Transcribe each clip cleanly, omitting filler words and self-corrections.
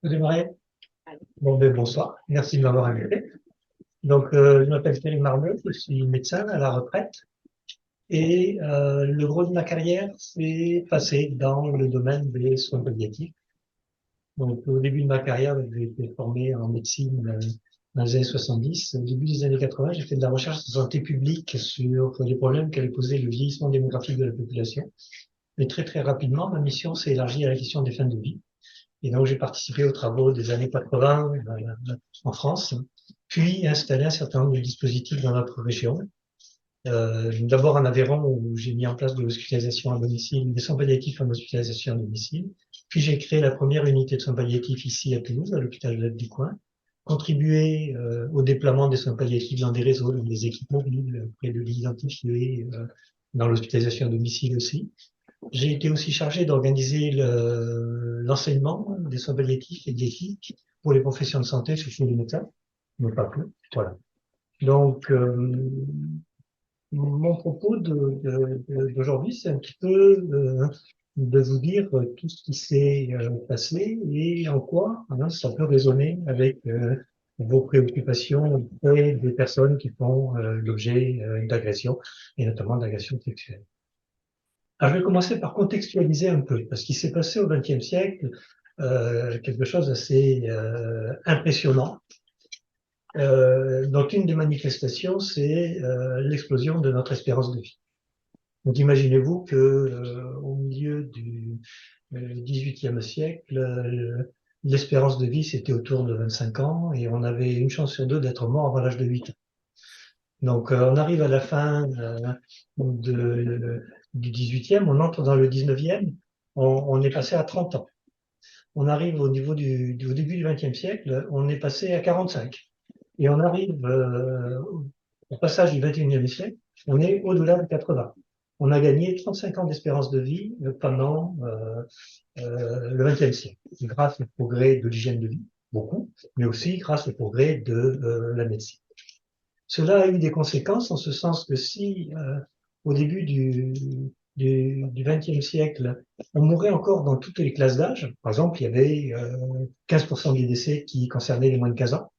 Vous démarrez? Bon, bonsoir. Merci de m'avoir invité. Je m'appelle Thierry Marmeux, je suis médecin à la retraite et le gros de ma carrière s'est passé dans le domaine des soins palliatifs. Donc, au début de ma carrière, j'ai été formé en médecine dans les années 70. Au début des années 80, j'ai fait de la recherche de santé publique sur les problèmes qu'allait poser le vieillissement démographique de la population. Mais très, très rapidement, ma mission s'est élargie à la question des fins de vie. Et donc, j'ai participé aux travaux des années 80 en France, puis installé un certain nombre de dispositifs dans notre région. D'abord en Aveyron, où j'ai mis en place de l'hospitalisation à domicile, des soins palliatifs en hospitalisation à domicile. Puis j'ai créé la première unité de soins palliatifs ici à Toulouse, à l'hôpital de du coin, contribué au déploiement des soins palliatifs dans des réseaux, dans des équipes mobiles, près de lits identifiés, dans l'hospitalisation à domicile aussi. J'ai été aussi chargé d'organiser l'enseignement des soins palliatifs et de l'éthique pour les professions de santé, surtout les médecins, mais pas que. Voilà. Donc, mon propos d'aujourd'hui, c'est un petit peu de vous dire tout ce qui s'est passé et en quoi ça peut résonner avec vos préoccupations auprès des personnes qui font l'objet d'agressions, et notamment d'agressions sexuelles. Alors, je vais commencer par contextualiser un peu, parce qu'il s'est passé au XXe siècle quelque chose d'assez impressionnant. Donc, une des manifestations, c'est l'explosion de notre espérance de vie. Donc, imaginez-vous que au milieu du XVIIIe siècle, l'espérance de vie, c'était autour de 25 ans, et on avait une chance sur deux d'être mort avant l'âge de 8 ans. Donc, on arrive à la fin du 18e, on entre dans le 19e, on est passé à 30 ans. On arrive au niveau au début du 20e siècle, on est passé à 45. Et on arrive au passage du 21e siècle, on est au-delà de 80. On a gagné 35 ans d'espérance de vie pendant le 20e siècle, grâce au progrès de l'hygiène de vie, beaucoup, mais aussi grâce au progrès de la médecine. Cela a eu des conséquences en ce sens que si, au début du XXe siècle, on mourait encore dans toutes les classes d'âge, par exemple, il y avait 15% des décès qui concernaient les moins de 15 ans,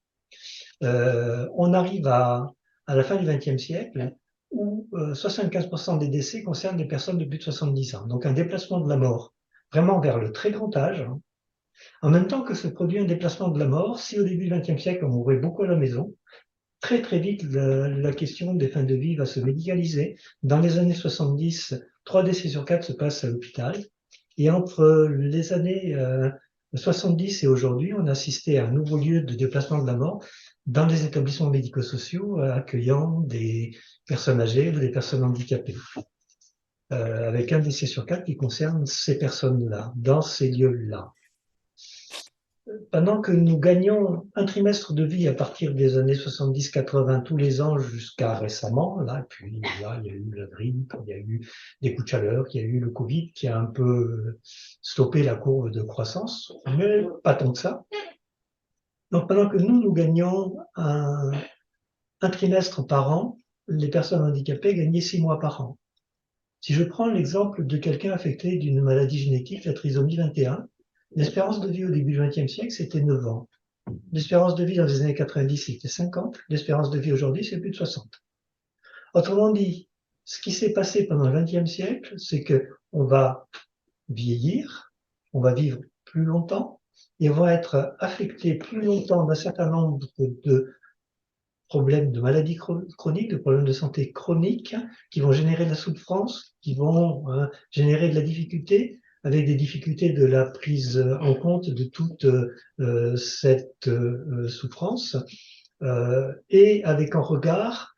on arrive à la fin du XXe siècle où 75% des décès concernent des personnes de plus de 70 ans. Donc un déplacement de la mort vraiment vers le très grand âge. En même temps que se produit un déplacement de la mort, si au début du XXe siècle on mourait beaucoup à la maison, très très vite, la question des fins de vie va se médicaliser. Dans les années 70, 3 décès sur 4 se passent à l'hôpital. Et entre les années 70 et aujourd'hui, on a assisté à un nouveau lieu de déplacement de la mort dans les établissements médico-sociaux accueillant des personnes âgées ou des personnes handicapées. Avec un décès sur 4 qui concerne ces personnes-là, dans ces lieux-là. Pendant que nous gagnons un trimestre de vie à partir des années 70-80 tous les ans jusqu'à récemment, là, puis là, il y a eu la grippe, il y a eu des coups de chaleur, il y a eu le Covid qui a un peu stoppé la courbe de croissance, mais pas tant que ça. Donc pendant que nous gagnons un trimestre par an, les personnes handicapées gagnaient 6 mois par an. Si je prends l'exemple de quelqu'un affecté d'une maladie génétique, la trisomie 21, l'espérance de vie au début du XXe siècle, c'était 9 ans. L'espérance de vie dans les années 90, c'était 50. L'espérance de vie aujourd'hui, c'est plus de 60. Autrement dit, ce qui s'est passé pendant le XXe siècle, c'est que on va vieillir, on va vivre plus longtemps et on va être affecté plus longtemps d'un certain nombre de problèmes de maladies chroniques, de problèmes de santé chroniques qui vont générer de la souffrance, qui vont générer de la difficulté, avec des difficultés de la prise en compte de toute cette souffrance, et avec en regard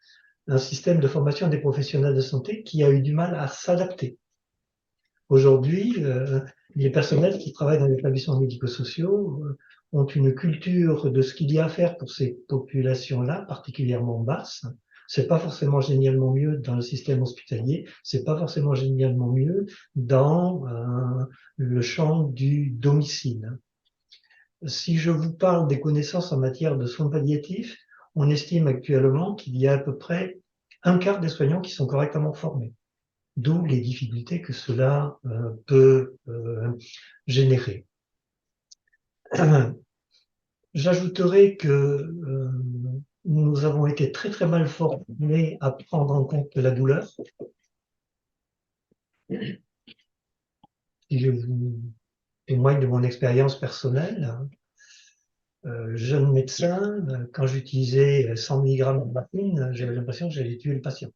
un système de formation des professionnels de santé qui a eu du mal à s'adapter. Aujourd'hui, les personnels qui travaillent dans les établissements médico-sociaux ont une culture de ce qu'il y a à faire pour ces populations-là particulièrement basse. C'est pas forcément génialement mieux dans le système hospitalier, c'est pas forcément génialement mieux dans le champ du domicile. Si je vous parle des connaissances en matière de soins palliatifs, on estime actuellement qu'il y a à peu près un quart des soignants qui sont correctement formés. D'où les difficultés que cela peut générer. J'ajouterai que nous avons été très très mal formés à prendre en compte la douleur. Si je vous témoigne de mon expérience personnelle, jeune médecin, quand j'utilisais 100 mg de morphine, j'avais l'impression que j'allais tuer le patient.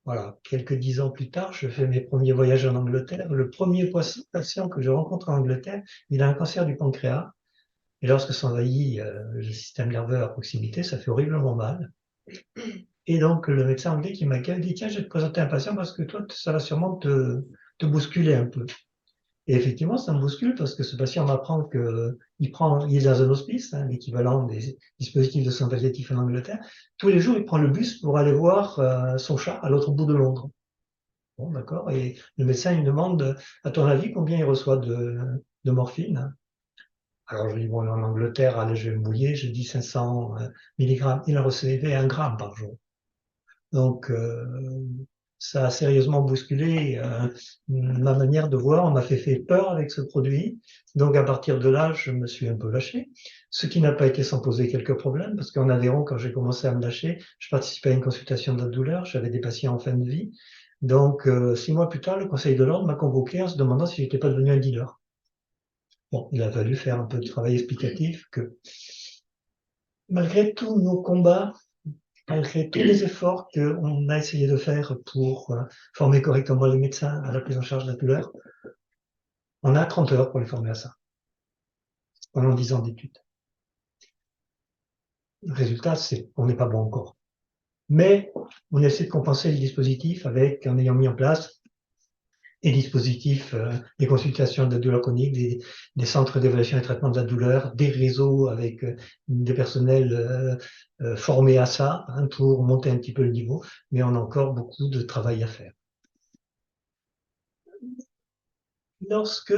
Voilà, quelques 10 ans plus tard, je fais mes premiers voyages en Angleterre. Le premier patient que je rencontre en Angleterre, il a un cancer du pancréas. Et lorsque s'envahit le système nerveux à proximité, ça fait horriblement mal. Et donc, le médecin anglais qui m'accueille dit, tiens, je vais te présenter un patient parce que toi, ça va sûrement te bousculer un peu. Et effectivement, ça me bouscule parce que ce patient m'apprend il est dans un hospice, hein, l'équivalent des dispositifs de soins palliatifs en Angleterre. Tous les jours, il prend le bus pour aller voir son chat à l'autre bout de Londres. Bon, d'accord. Et le médecin, il me demande, à ton avis, combien il reçoit de morphine? Alors, je dis, bon, en Angleterre, allez, je vais me mouiller, je dis 500 milligrammes. Il en recevait 1 gramme par jour. Donc, ça a sérieusement bousculé ma manière de voir. On m'a fait peur avec ce produit. Donc, à partir de là, je me suis un peu lâché. Ce qui n'a pas été sans poser quelques problèmes, parce qu'en Aveyron, quand j'ai commencé à me lâcher, je participais à une consultation de la douleur. J'avais des patients en fin de vie. Donc, 6 mois plus tard, le Conseil de l'ordre m'a convoqué en se demandant si j'étais pas devenu un dealer. Bon, il a fallu faire un peu de travail explicatif que malgré tous nos combats, malgré tous les efforts qu'on a essayé de faire pour former correctement les médecins à la prise en charge de la douleur, on a 30 heures pour les former à ça, pendant 10 ans d'études. Le résultat, c'est qu'on n'est pas bon encore. Mais on essaie de compenser le dispositif en ayant mis en place des dispositifs, des consultations de la douleur chronique, des centres d'évaluation et traitement de la douleur, des réseaux avec des personnels formés à ça, hein, pour monter un petit peu le niveau, mais on a encore beaucoup de travail à faire. Lorsque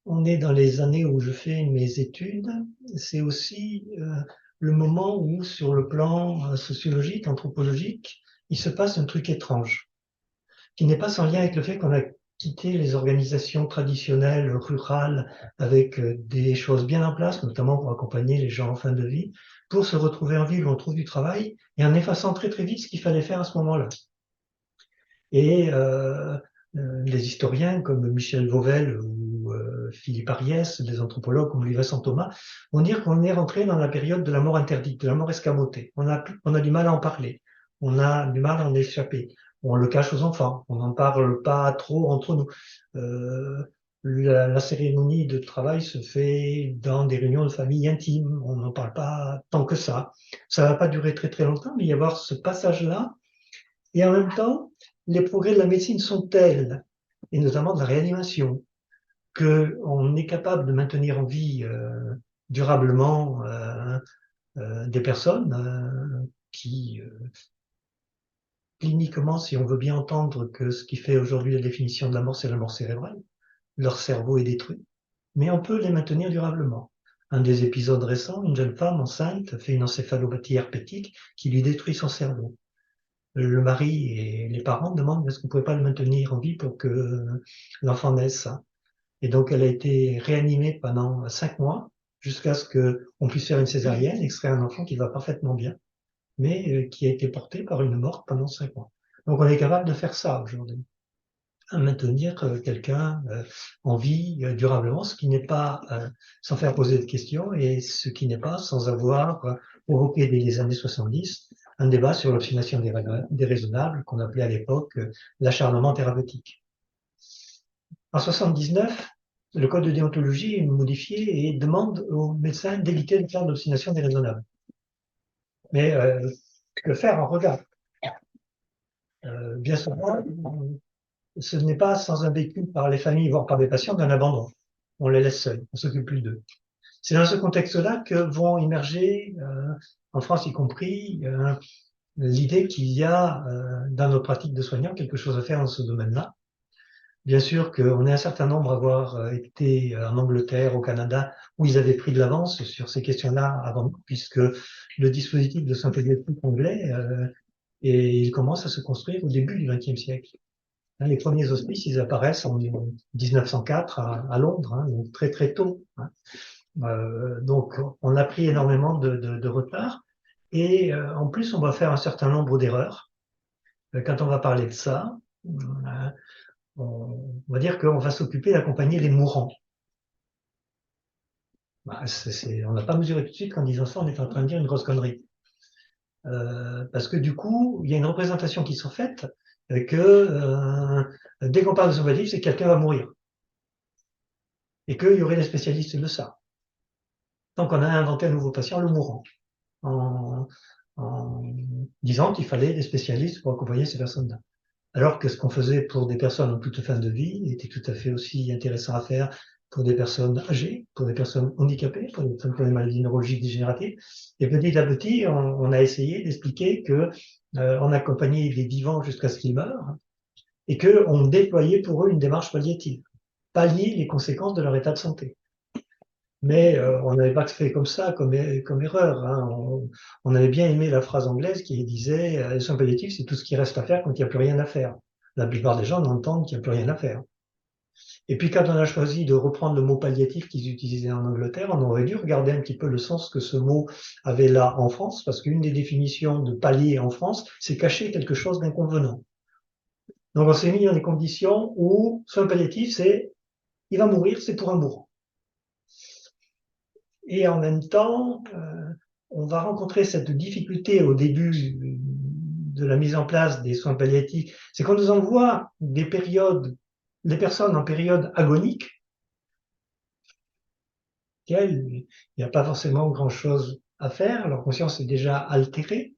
on est dans les années où je fais mes études, c'est aussi le moment où, sur le plan sociologique, anthropologique, il se passe un truc étrange, qui n'est pas sans lien avec le fait qu'on a quitté les organisations traditionnelles rurales avec des choses bien en place, notamment pour accompagner les gens en fin de vie, pour se retrouver en ville où on trouve du travail, et en effaçant très très vite ce qu'il fallait faire à ce moment-là. Et les historiens comme Michel Vauvel ou Philippe Ariès, des anthropologues comme Louis Saint Thomas, vont dire qu'on est rentré dans la période de la mort interdite, de la mort escamotée. On a du mal à en parler, on a du mal à en échapper. On le cache aux enfants, on n'en parle pas trop entre nous. La cérémonie de travail se fait dans des réunions de famille intimes, on n'en parle pas tant que ça. Ça va pas durer très très longtemps, mais il y avoir ce passage-là. Et en même temps, les progrès de la médecine sont tels, et notamment de la réanimation, qu'on est capable de maintenir en vie durablement des personnes qui, cliniquement, si on veut bien entendre que ce qui fait aujourd'hui la définition de la mort, c'est la mort cérébrale, leur cerveau est détruit, mais on peut les maintenir durablement. Un des épisodes récents, une jeune femme enceinte fait une encéphalopathie herpétique qui lui détruit son cerveau. Le mari et les parents demandent est-ce qu'on ne pouvait pas le maintenir en vie pour que l'enfant naisse. Et donc, elle a été réanimée pendant 5 mois jusqu'à ce qu'on puisse faire une césarienne, extraire un enfant qui va parfaitement bien, mais qui a été porté par une morte pendant 5 mois. Donc, on est capable de faire ça aujourd'hui, à maintenir quelqu'un en vie durablement, ce qui n'est pas sans faire poser de questions et ce qui n'est pas sans avoir provoqué dès les années 70 un débat sur l'obstination déraisonnable qu'on appelait à l'époque l'acharnement thérapeutique. En 79, le code de déontologie est modifié et demande aux médecins d'éviter de faire d'obstination déraisonnable. Mais que faire en regard bien souvent, ce n'est pas sans un vécu par les familles, voire par des patients, d'un abandon. On les laisse seuls, on s'occupe plus d'eux. C'est dans ce contexte-là que vont émerger, en France y compris, l'idée qu'il y a dans nos pratiques de soignants quelque chose à faire dans ce domaine-là. Bien sûr qu'on est un certain nombre à avoir été en Angleterre, au Canada, où ils avaient pris de l'avance sur ces questions-là avant, puisque le dispositif de santé publique anglais, et il commence à se construire au début du XXe siècle. Les premiers hospices, ils apparaissent en 1904 à Londres, hein, donc très très tôt. Hein. Donc, on a pris énormément de retard. Et en plus, on va faire un certain nombre d'erreurs. Quand on va parler de ça, on va dire qu'on va s'occuper d'accompagner les mourants. Bah, on n'a pas mesuré tout de suite qu'en disant ça, on est en train de dire une grosse connerie. Parce que du coup, il y a une représentation qui s'en fait que dès qu'on parle de somatique, c'est que quelqu'un va mourir. Et qu'il y aurait des spécialistes de ça. Donc on a inventé un nouveau patient, le mourant, en disant qu'il fallait des spécialistes pour accompagner ces personnes-là. Alors que ce qu'on faisait pour des personnes en toute fin de vie était tout à fait aussi intéressant à faire pour des personnes âgées, pour des personnes handicapées, pour des personnes qui ont des maladies neurologiques dégénératives. Et petit à petit, on a essayé d'expliquer que on accompagnait des vivants jusqu'à ce qu'ils meurent et qu'on déployait pour eux une démarche palliative, pallier les conséquences de leur état de santé. Mais on n'avait pas fait comme ça, comme erreur. Hein. On avait bien aimé la phrase anglaise qui disait les soins palliatifs, c'est tout ce qui reste à faire quand il n'y a plus rien à faire. La plupart des gens n'entendent qu'il n'y a plus rien à faire. Et puis quand on a choisi de reprendre le mot palliatif qu'ils utilisaient en Angleterre, on aurait dû regarder un petit peu le sens que ce mot avait là en France, parce qu'une des définitions de pallier en France, c'est cacher quelque chose d'inconvenant. Donc on s'est mis dans des conditions où soins palliatifs, c'est il va mourir, c'est pour un mourant. Et en même temps, on va rencontrer cette difficulté au début de la mise en place des soins palliatifs, c'est qu'on nous envoie des personnes en période agonique, il n'y a pas forcément grand-chose à faire, leur conscience est déjà altérée,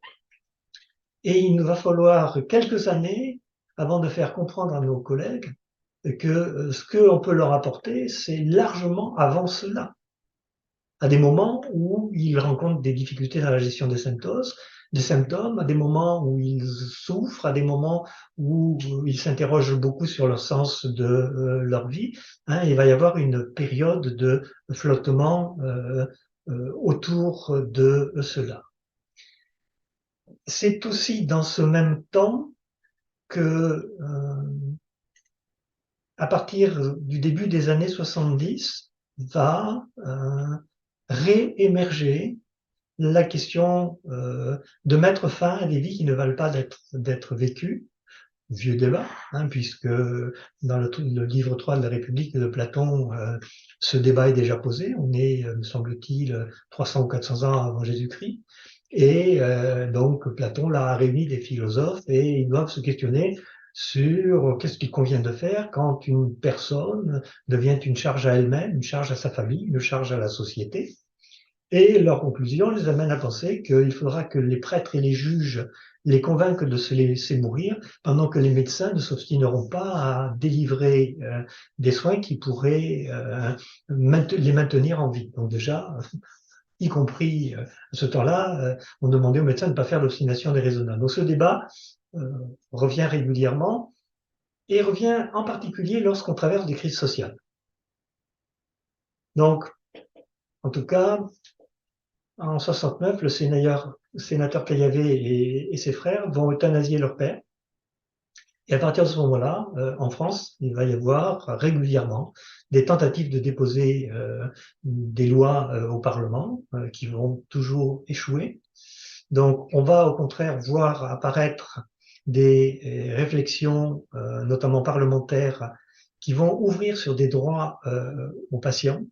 et il nous va falloir quelques années avant de faire comprendre à nos collègues que ce qu'on peut leur apporter, c'est largement avant cela. À des moments où ils rencontrent des difficultés dans la gestion des symptômes, à des moments où ils souffrent, à des moments où ils s'interrogent beaucoup sur le sens de leur vie. Hein, il va y avoir une période de flottement autour de cela. C'est aussi dans ce même temps que, à partir du début des années 70, va réémerger la question de mettre fin à des vies qui ne valent pas d'être vécues. Vieux débat, hein, puisque dans le livre 3 de la République de Platon, ce débat est déjà posé. On est, me semble-t-il, 300 ou 400 ans avant Jésus-Christ. Et donc Platon là, a réuni des philosophes et ils doivent se questionner sur qu'est-ce qu'il convient de faire quand une personne devient une charge à elle-même, une charge à sa famille, une charge à la société. Et leur conclusion les amène à penser qu'il faudra que les prêtres et les juges les convainquent de se laisser mourir, pendant que les médecins ne s'obstineront pas à délivrer des soins qui pourraient les maintenir en vie. Donc déjà, y compris à ce temps-là, on demandait aux médecins de ne pas faire l'obstination déraisonnable. Donc ce débat revient régulièrement et revient en particulier lorsqu'on traverse des crises sociales. Donc, en tout cas, en 69, le sénateur Caillavet et ses frères vont euthanasier leur père. Et à partir de ce moment-là, en France, il va y avoir régulièrement des tentatives de déposer des lois au Parlement qui vont toujours échouer. Donc, on va au contraire voir apparaître des réflexions, notamment parlementaires, qui vont ouvrir sur des droits aux patients.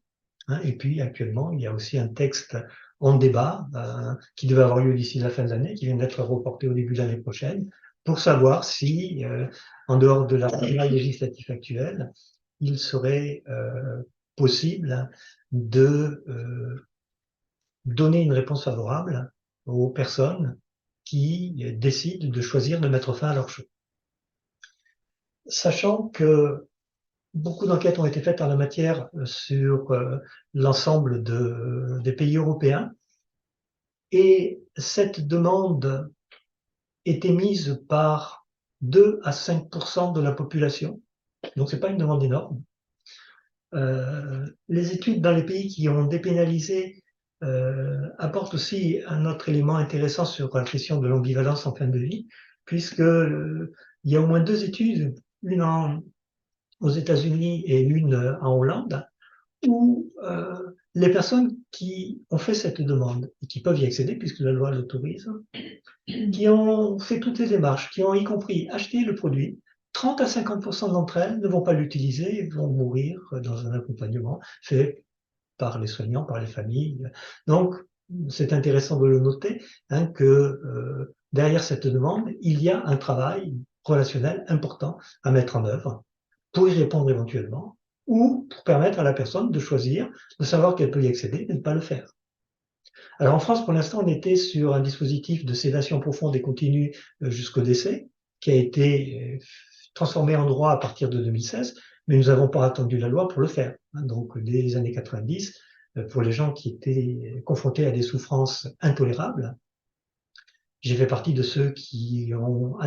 Hein, et puis, actuellement, il y a aussi un texte en débat qui devait avoir lieu d'ici la fin de l'année, qui vient d'être reporté au début de l'année prochaine, pour savoir si, en dehors de l'arsenal législatif actuel, il serait possible de donner une réponse favorable aux personnes qui décident de choisir de mettre fin à leur choix. Sachant que beaucoup d'enquêtes ont été faites en la matière sur l'ensemble des pays européens et cette demande est émise par 2 à 5% de la population. Donc c'est pas une demande énorme. Les études dans les pays qui ont dépénalisé apportent aussi un autre élément intéressant sur la question de l'ambivalence en fin de vie, puisque il y a au moins 2 études une aux États-Unis et une en Hollande, où les personnes qui ont fait cette demande et qui peuvent y accéder puisque la loi l'autorise, qui ont fait toutes les démarches, qui ont y compris acheté le produit, 30 à 50% d'entre elles ne vont pas l'utiliser et vont mourir dans un accompagnement fait par les soignants, par les familles. Donc, c'est intéressant de le noter, hein, que derrière cette demande, il y a un travail relationnel important à mettre en œuvre pour y répondre éventuellement, ou pour permettre à la personne de choisir, de savoir qu'elle peut y accéder et de ne pas le faire. Alors en France, pour l'instant, on était sur un dispositif de sédation profonde et continue jusqu'au décès, qui a été transformé en droit à partir de 2016, mais nous n'avons pas attendu la loi pour le faire. Donc dès les années 90, pour les gens qui étaient confrontés à des souffrances intolérables, j'ai fait partie de ceux qui ont,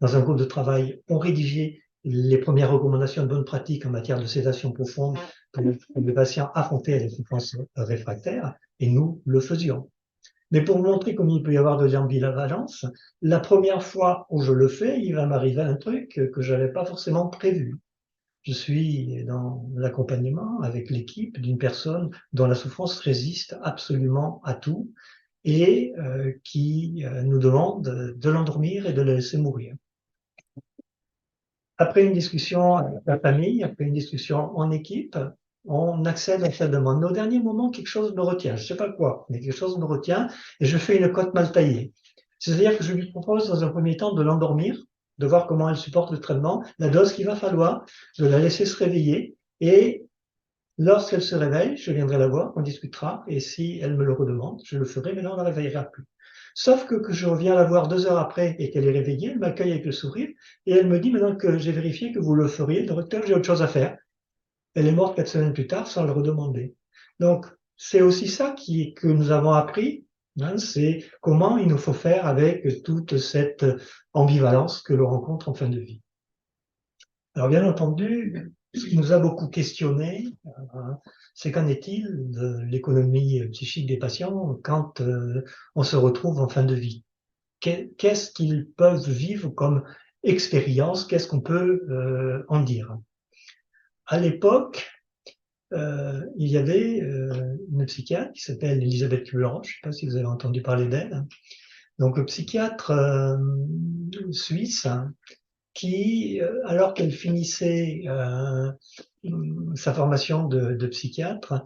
dans un groupe de travail, ont rédigé les premières recommandations de bonne pratique en matière de sédation profonde pour les patients affrontés à des souffrances réfractaires, et nous le faisions. Mais pour vous montrer comme il peut y avoir de l'ambivalence, la première fois où je le fais, il va m'arriver un truc que je n'avais pas forcément prévu. Je suis dans l'accompagnement avec l'équipe d'une personne dont la souffrance résiste absolument à tout et qui nous demande de l'endormir et de le laisser mourir. Après une discussion avec la famille, après une discussion en équipe, on accède à cette demande. Mais au dernier moment, quelque chose me retient. Je ne sais pas quoi, mais quelque chose me retient et je fais une cote mal taillée. C'est-à-dire que je lui propose dans un premier temps de l'endormir, de voir comment elle supporte le traitement, la dose qu'il va falloir, de la laisser se réveiller et lorsqu'elle se réveille, je viendrai la voir, on discutera et si elle me le redemande, je le ferai, mais là on ne la réveillera plus. Sauf que je reviens la voir 2 heures après et qu'elle est réveillée, elle m'accueille avec le sourire et elle me dit maintenant que j'ai vérifié que vous le feriez, docteur, j'ai autre chose à faire. Elle est morte 4 semaines plus tard sans le redemander. Donc c'est aussi ça que nous avons appris, hein, c'est comment il nous faut faire avec toute cette ambivalence que l'on rencontre en fin de vie. Alors bien entendu, ce qui nous a beaucoup questionné, c'est qu'en est-il de l'économie psychique des patients quand on se retrouve en fin de vie? Qu'est-ce qu'ils peuvent vivre comme expérience? Qu'est-ce qu'on peut en dire? À l'époque, il y avait une psychiatre qui s'appelle Elisabeth Kubler-Ross, je ne sais pas si vous avez entendu parler d'elle. Donc, psychiatre suisse, hein, qui, alors qu'elle finissait sa formation de psychiatre,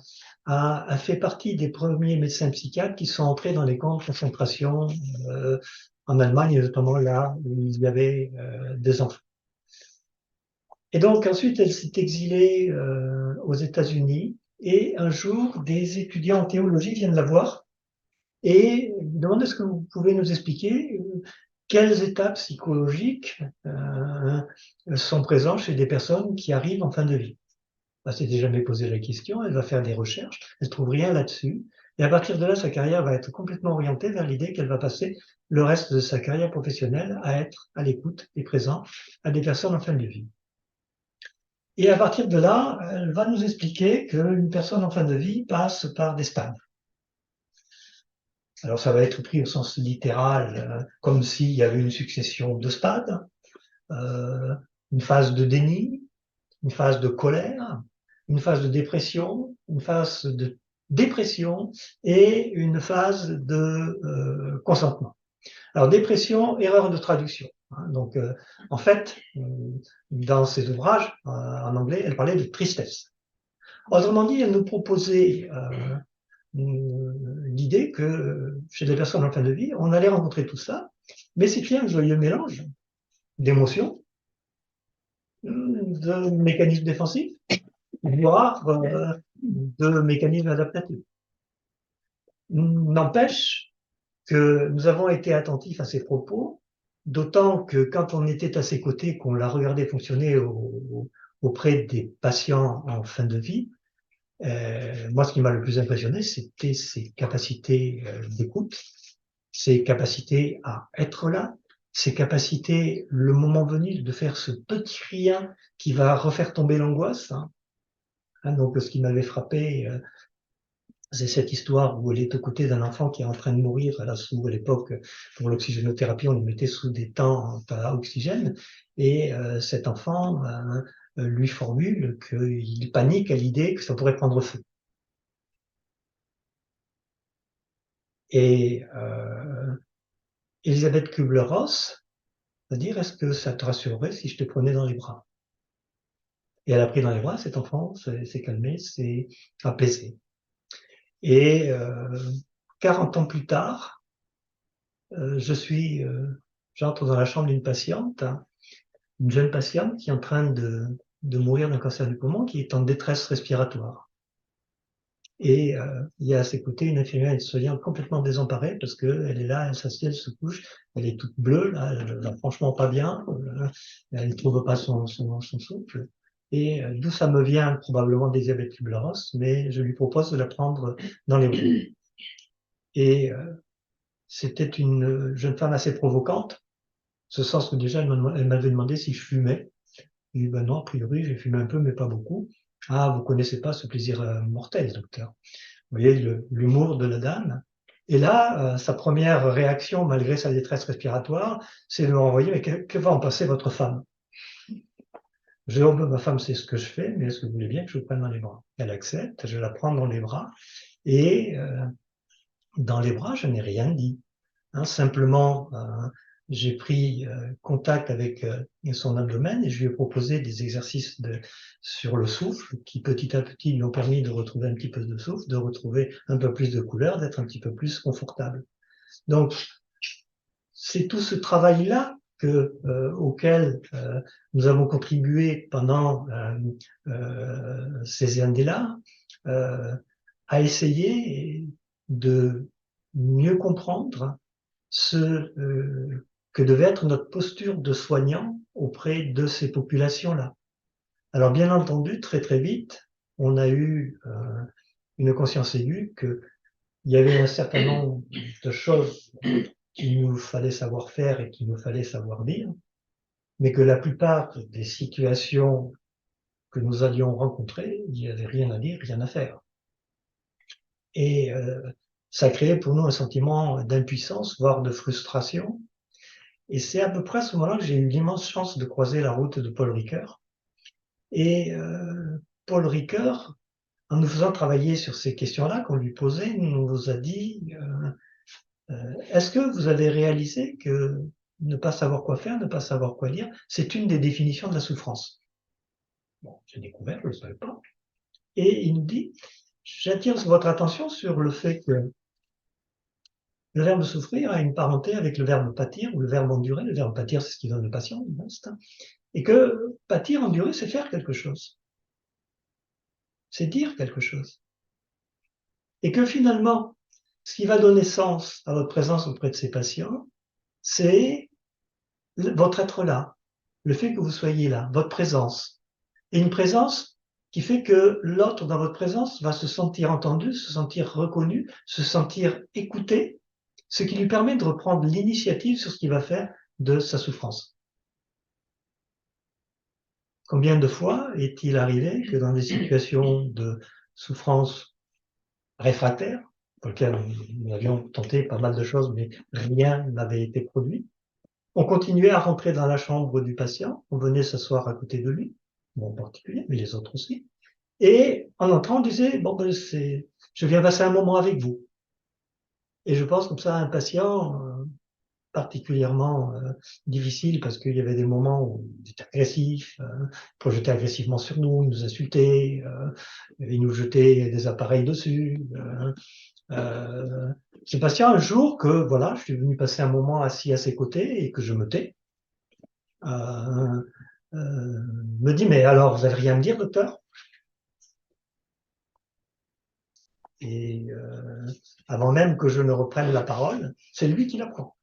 a fait partie des premiers médecins psychiatres qui sont entrés dans les camps de concentration en Allemagne, notamment là où il y avait des enfants. Et donc ensuite, elle s'est exilée aux États-Unis et un jour, des étudiants en théologie viennent la voir et lui demandent est-ce que vous pouvez nous expliquer quelles étapes psychologiques sont présentes chez des personnes qui arrivent en fin de vie. Elle s'était jamais posé la question, elle va faire des recherches, elle trouve rien là-dessus, et à partir de là, sa carrière va être complètement orientée vers l'idée qu'elle va passer le reste de sa carrière professionnelle à être à l'écoute et présent à des personnes en fin de vie. Et à partir de là, elle va nous expliquer qu'une personne en fin de vie passe par des stades. Alors ça va être pris au sens littéral, comme s'il y avait une succession de stades, une phase de déni, une phase de colère, une phase de dépression, une phase de dépression et une phase de consentement. Alors dépression, erreur de traduction. Hein, donc en fait, dans ses ouvrages en anglais, elle parlait de tristesse. Autrement dit, elle nous proposait l'idée que chez des personnes en fin de vie, on allait rencontrer tout ça, mais c'est un joyeux mélange d'émotions, de mécanismes défensifs, voire de mécanismes adaptatifs. N'empêche que nous avons été attentifs à ces propos, d'autant que quand on était à ses côtés, qu'on l'a regardé fonctionner auprès des patients en fin de vie, moi, ce qui m'a le plus impressionné, c'était ses capacités d'écoute, ses capacités à être là, ses capacités, le moment venu, de faire ce petit rien qui va refaire tomber l'angoisse. Hein. Donc, ce qui m'avait frappé, C'est cette histoire où elle est aux côtés d'un enfant qui est en train de mourir. Là, à l'époque, pour l'oxygénothérapie, on le mettait sous des tentes à oxygène. Et cet enfant lui formule qu'il panique à l'idée que ça pourrait prendre feu. Et Elisabeth Kubler-Ross va dire, est-ce que ça te rassurerait si je te prenais dans les bras? Et elle a pris dans les bras cet enfant, s'est calmé, s'est apaisé. Et 40 ans plus tard, j'entre dans la chambre d'une patiente, une jeune patiente qui est en train de mourir d'un cancer du poumon, qui est en détresse respiratoire. Et il y a à ses côtés une infirmière, une soignante complètement désemparée parce qu'elle est là, elle s'assied, elle se couche, elle est toute bleue, là, elle va franchement pas bien, elle ne trouve pas son souffle. Et d'où ça me vient, probablement d'Elisabeth Kubler-Ross, mais je lui propose de la prendre dans les bras. Et c'était une jeune femme assez provocante, ce sens que déjà elle m'avait demandé si je fumais. J'ai dit ben non, a priori j'ai fumé un peu mais pas beaucoup. Ah, vous connaissez pas ce plaisir mortel, docteur. Vous voyez l'humour de la dame. Et là, sa première réaction, malgré sa détresse respiratoire, c'est de me renvoyer, mais que va en passer votre femme? Je dis, oh, ben, ma femme sait ce que je fais, mais est-ce que vous voulez bien que je vous prenne dans les bras? Elle accepte, je la prends dans les bras, et dans les bras, je n'ai rien dit. Hein, simplement, j'ai pris contact avec son abdomen et je lui ai proposé des exercices sur le souffle qui petit à petit lui ont permis de retrouver un petit peu de souffle, de retrouver un peu plus de couleur, d'être un petit peu plus confortable. Donc, c'est tout ce travail-là auquel nous avons contribué pendant ces années-là, à essayer de mieux comprendre ce que devait être notre posture de soignant auprès de ces populations-là. Alors bien entendu, très très vite, on a eu une conscience aiguë qu'il y avait un certain nombre de choses qu'il nous fallait savoir faire et qu'il nous fallait savoir dire, mais que la plupart des situations que nous allions rencontrer, il n'y avait rien à dire, rien à faire. Et ça créait pour nous un sentiment d'impuissance, voire de frustration. Et c'est à peu près à ce moment-là que j'ai eu l'immense chance de croiser la route de Paul Ricoeur. Et Paul Ricoeur, en nous faisant travailler sur ces questions-là qu'on lui posait, nous a dit est-ce que vous avez réalisé que ne pas savoir quoi faire, ne pas savoir quoi dire, c'est une des définitions de la souffrance? Bon, j'ai découvert, je ne le savais pas. Et il nous dit j'attire votre attention sur le fait que le verbe souffrir a une parenté avec le verbe pâtir ou le verbe endurer. Le verbe pâtir, c'est ce qui donne le patient, et que pâtir, endurer, c'est faire quelque chose. C'est dire quelque chose. Et que finalement, ce qui va donner sens à votre présence auprès de ces patients, c'est votre être là, le fait que vous soyez là, votre présence. Et une présence qui fait que l'autre dans votre présence va se sentir entendu, se sentir reconnu, se sentir écouté, ce qui lui permet de reprendre l'initiative sur ce qu'il va faire de sa souffrance. Combien de fois est-il arrivé que dans des situations de souffrance réfractaire, pour lequel nous avions tenté pas mal de choses, mais rien n'avait été produit, on continuait à rentrer dans la chambre du patient, on venait s'asseoir à côté de lui, moi en particulier, mais les autres aussi, et en entrant, on disait, bon, ben, je viens passer un moment avec vous. Et je pense comme ça à un patient particulièrement difficile parce qu'il y avait des moments où il était agressif, projetait agressivement sur nous, il nous insultait, il nous jetait des appareils dessus. Ce patient, un jour que voilà, je suis venu passer un moment assis à ses côtés et que je me tais, me dit mais alors vous avez rien à me dire, docteur? Et avant même que je ne reprenne la parole, c'est lui qui la prend.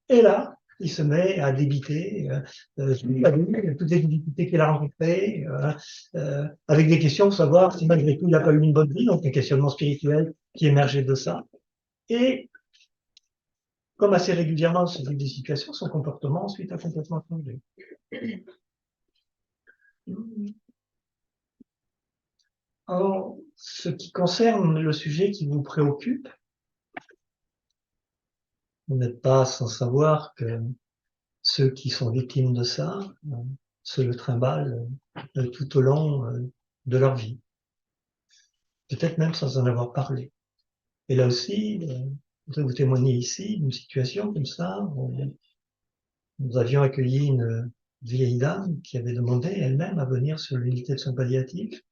Et là, il se met à débiter toutes les difficultés qu'il a rencontrées, avec des questions pour savoir si malgré tout il n'a pas eu une bonne vie, donc un questionnement spirituel qui émergeait de ça. Et comme assez régulièrement dans des situations, son comportement ensuite a complètement changé. Alors, ce qui concerne le sujet qui vous préoccupe, vous n'êtes pas sans savoir que ceux qui sont victimes de ça se le trimballent tout au long de leur vie, peut-être même sans en avoir parlé. Et là aussi, je voudrais vous témoigner ici d'une situation comme ça. Nous avions accueilli une vieille dame qui avait demandé elle-même à venir sur l'unité de soins palliatifs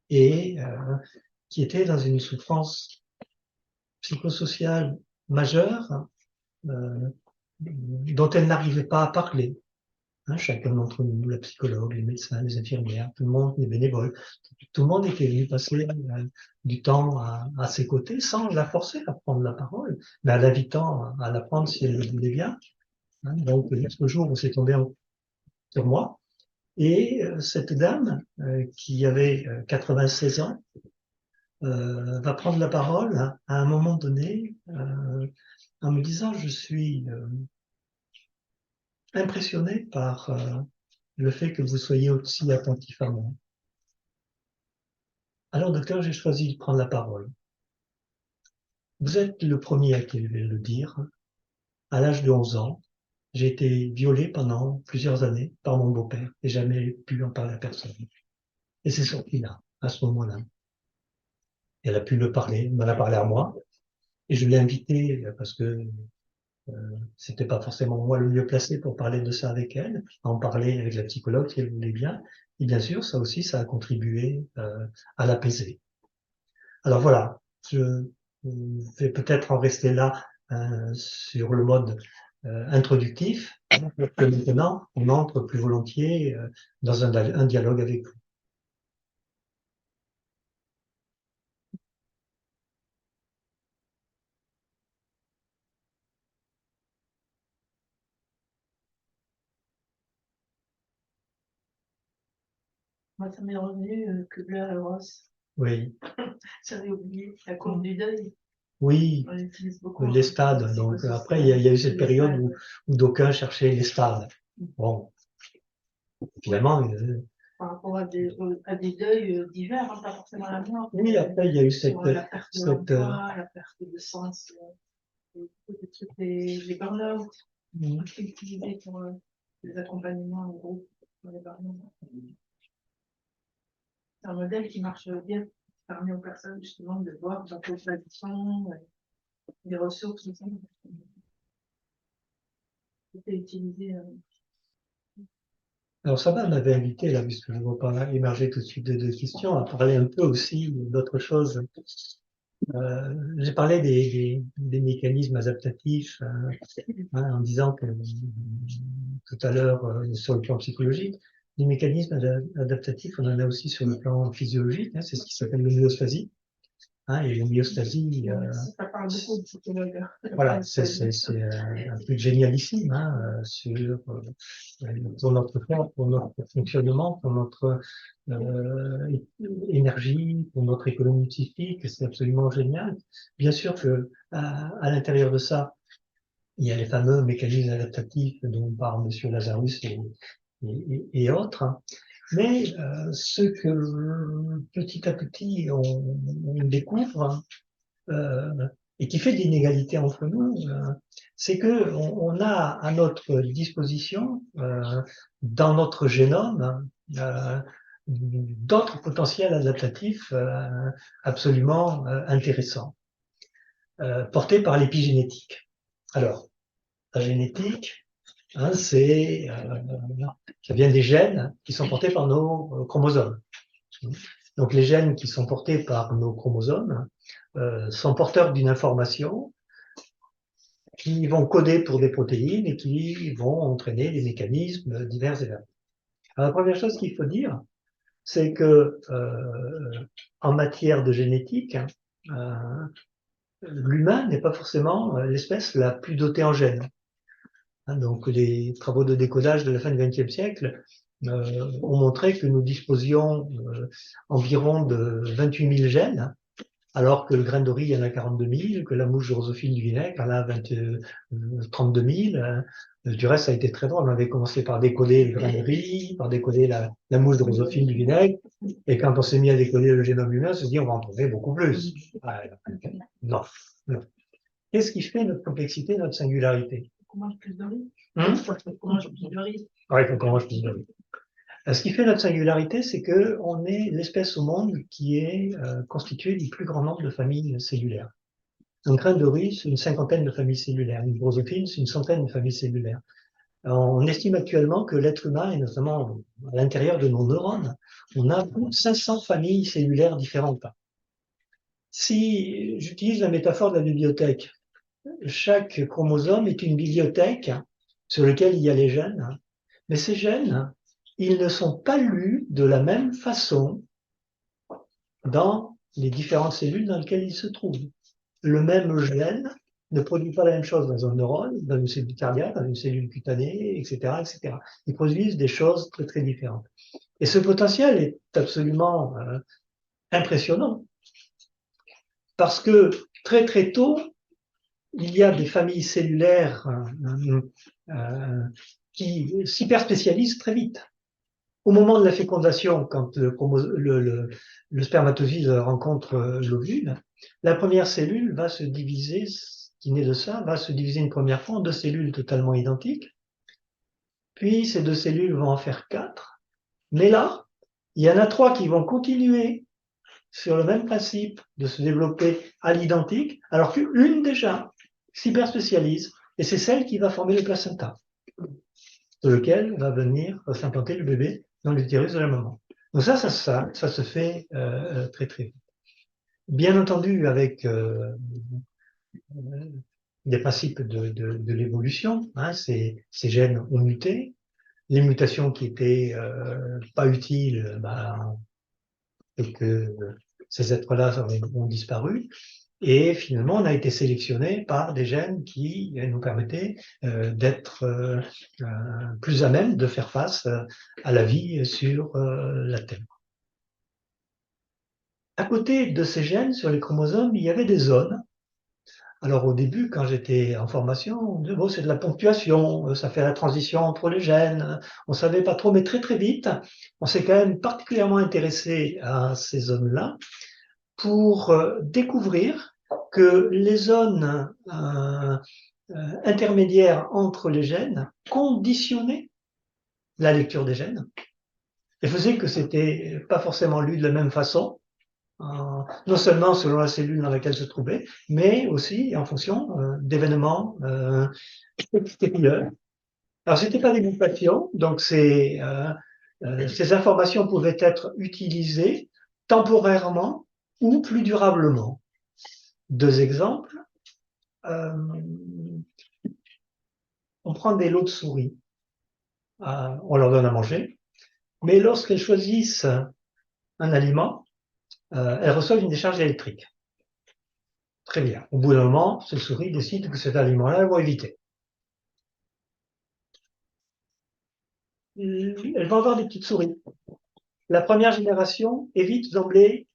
et qui était dans une souffrance psychosociale majeure dont elle n'arrivait pas à parler. Hein, chacun d'entre nous, la psychologue, les médecins, les infirmières, tout le monde, les bénévoles, tout le monde était venu passer du temps à ses côtés sans la forcer à prendre la parole, mais en l'invitant à la prendre si elle le voulait bien. Hein, donc, jusqu'au jour où c'est tombé sur moi. Et cette dame, qui avait 96 ans, va prendre la parole à un moment donné en me disant, je suis impressionné par le fait que vous soyez aussi attentif à moi. Alors, docteur, j'ai choisi de prendre la parole. Vous êtes le premier à qui je vais le dire. À l'âge de 11 ans, j'ai été violé pendant plusieurs années par mon beau-père et jamais pu en parler à personne. Et c'est sorti là, à ce moment-là. Elle a pu me parler, elle m'en a parlé à moi, et je l'ai invitée parce que c'était pas forcément moi le mieux placé pour parler de ça avec elle, en parler avec la psychologue si elle voulait bien. Et bien sûr, ça aussi, ça a contribué à l'apaiser. Alors voilà, je vais peut-être en rester là sur le mode introductif, pour que maintenant on entre plus volontiers dans un dialogue avec vous. Moi, ça m'est revenu Kubler-Ross. Oui. J'avais oublié la courbe du deuil. Oui, On l'utilise beaucoup. les stades. Donc après, il y a eu cette période où d'aucuns cherchaient les stades. Bon, finalement. Par rapport à des deuils divers, hein, pas forcément la mort. Oui, après, il y a eu cette. La perte de l'emploi, la perte de sens, des trucs, les burn-out, qui sont utilisés pour les accompagnements en groupe pour les burn-out. C'est un modèle qui marche bien, qui permet aux personnes justement de voir dans quelles traditions, les ressources, tout ça. C'était utilisé. Alors Sabah m'avait invité, là, puisque je ne vois pas émerger tout de suite de questions, à parler un peu aussi d'autre chose. J'ai parlé des mécanismes adaptatifs en disant que tout à l'heure, sur le plan psychologique, les mécanismes adaptatifs, on en a aussi sur le plan physiologique, c'est ce qui s'appelle l'homéostasie. Et l'homéostasie, ça parle beaucoup de psychologue. Voilà, c'est un truc génialissime pour notre corps, pour notre fonctionnement, pour notre énergie, pour notre économie psychique, c'est absolument génial. Bien sûr que à l'intérieur de ça, il y a les fameux mécanismes adaptatifs dont parle Monsieur Lazarus et autres. Mais ce que petit à petit on découvre, et qui fait de l'inégalité entre nous, c'est que on a à notre disposition, dans notre génome, d'autres potentiels adaptatifs absolument intéressants, portés par l'épigénétique. Alors, la génétique, c'est ça vient des gènes qui sont portés par nos chromosomes. Donc les gènes qui sont portés par nos chromosomes sont porteurs d'une information qui vont coder pour des protéines et qui vont entraîner des mécanismes divers et variés. Alors, la première chose qu'il faut dire, c'est que en matière de génétique, l'humain n'est pas forcément l'espèce la plus dotée en gènes. Donc les travaux de décodage de la fin du XXe siècle ont montré que nous disposions environ de 28 000 gènes alors que le grain de riz, il y en a 42 000, que la mouche drosophile du vinaigre, elle a 32 000. Du reste, ça a été très drôle. On avait commencé par décoder le grain de riz, par décoder la mouche drosophile du vinaigre, et quand on s'est mis à décoder le génome humain, on s'est dit, on va en trouver beaucoup plus. Ah, non, non. Qu'est-ce qui fait notre complexité, notre singularité? On mange plus de riz. On mange plus de riz. Oui, il faut qu'on mange plus de riz. Ce qui fait notre singularité, c'est que on est l'espèce au monde qui est constituée du plus grand nombre de familles cellulaires. Un grain de riz, c'est une cinquantaine de familles cellulaires. Une drosophile, c'est une centaine de familles cellulaires. On estime actuellement que l'être humain, et notamment à l'intérieur de nos neurones, on a 500 familles cellulaires différentes. Si j'utilise la métaphore de la bibliothèque, chaque chromosome est une bibliothèque sur laquelle il y a les gènes, mais ces gènes, ils ne sont pas lus de la même façon dans les différentes cellules dans lesquelles ils se trouvent. Le même gène ne produit pas la même chose dans un neurone, dans une cellule cardiaque, dans une cellule cutanée, etc., etc. Ils produisent des choses très, très différentes. Et ce potentiel est absolument impressionnant parce que très, très tôt, il y a des familles cellulaires qui s'hyperspécialisent très vite. Au moment de la fécondation, quand le spermatozoïde rencontre l'ovule, la première cellule va se diviser, qui naît de ça, va se diviser une première fois en deux cellules totalement identiques. Puis ces deux cellules vont en faire quatre. Mais là, il y en a trois qui vont continuer sur le même principe de se développer à l'identique, alors qu'une déjà s'hyperspécialise, et c'est celle qui va former le placenta, de lequel va venir s'implanter le bébé dans l'utérus de la maman. Donc ça se fait très très vite. Bien entendu, avec des principes de l'évolution, hein, ces gènes ont muté. Les mutations qui étaient pas utiles, et que ces êtres-là ont disparu. Et finalement, on a été sélectionné par des gènes qui nous permettaient d'être plus à même de faire face à la vie sur la Terre. À côté de ces gènes, sur les chromosomes, il y avait des zones. Alors au début, quand j'étais en formation, on disait, bon, c'est de la ponctuation, ça fait la transition entre les gènes. On savait pas trop, mais très très vite, on s'est quand même particulièrement intéressé à ces zones-là pour découvrir que les zones intermédiaires entre les gènes conditionnaient la lecture des gènes et faisaient que c'était pas forcément lu de la même façon, non seulement selon la cellule dans laquelle se trouvait, mais aussi en fonction d'événements extérieurs. Alors, c'était pas des mutations, donc ces informations pouvaient être utilisées temporairement ou plus durablement. Deux exemples. On prend des lots de souris, on leur donne à manger, mais lorsqu'elles choisissent un aliment, elles reçoivent une décharge électrique. Très bien. Au bout d'un moment, ces souris décident que cet aliment-là, elles vont éviter. Elles vont avoir des petites souris. La première génération évite d'emblée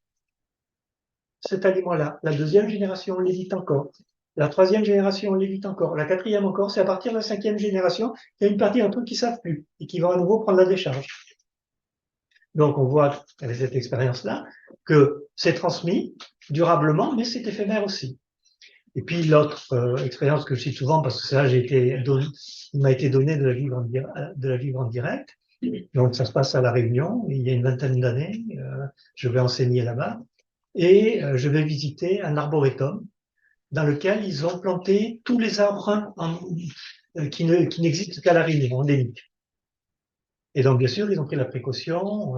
cet aliment-là. La deuxième génération l'évite encore. La troisième génération l'évite encore. La quatrième encore. C'est à partir de la cinquième génération qu'il y a une partie d'un truc qui ne savent plus et qui vont à nouveau prendre la décharge. Donc on voit avec cette expérience-là que c'est transmis durablement, mais c'est éphémère aussi. Et puis l'autre expérience que je cite souvent, parce que ça, il m'a été donné de la vivre en direct. Donc ça se passe à La Réunion, il y a une vingtaine d'années, je vais enseigner là-bas, et je vais visiter un arboretum dans lequel ils ont planté tous les arbres qui n'existent qu'à La Réunion, endémiques. Et donc, bien sûr, ils ont pris la précaution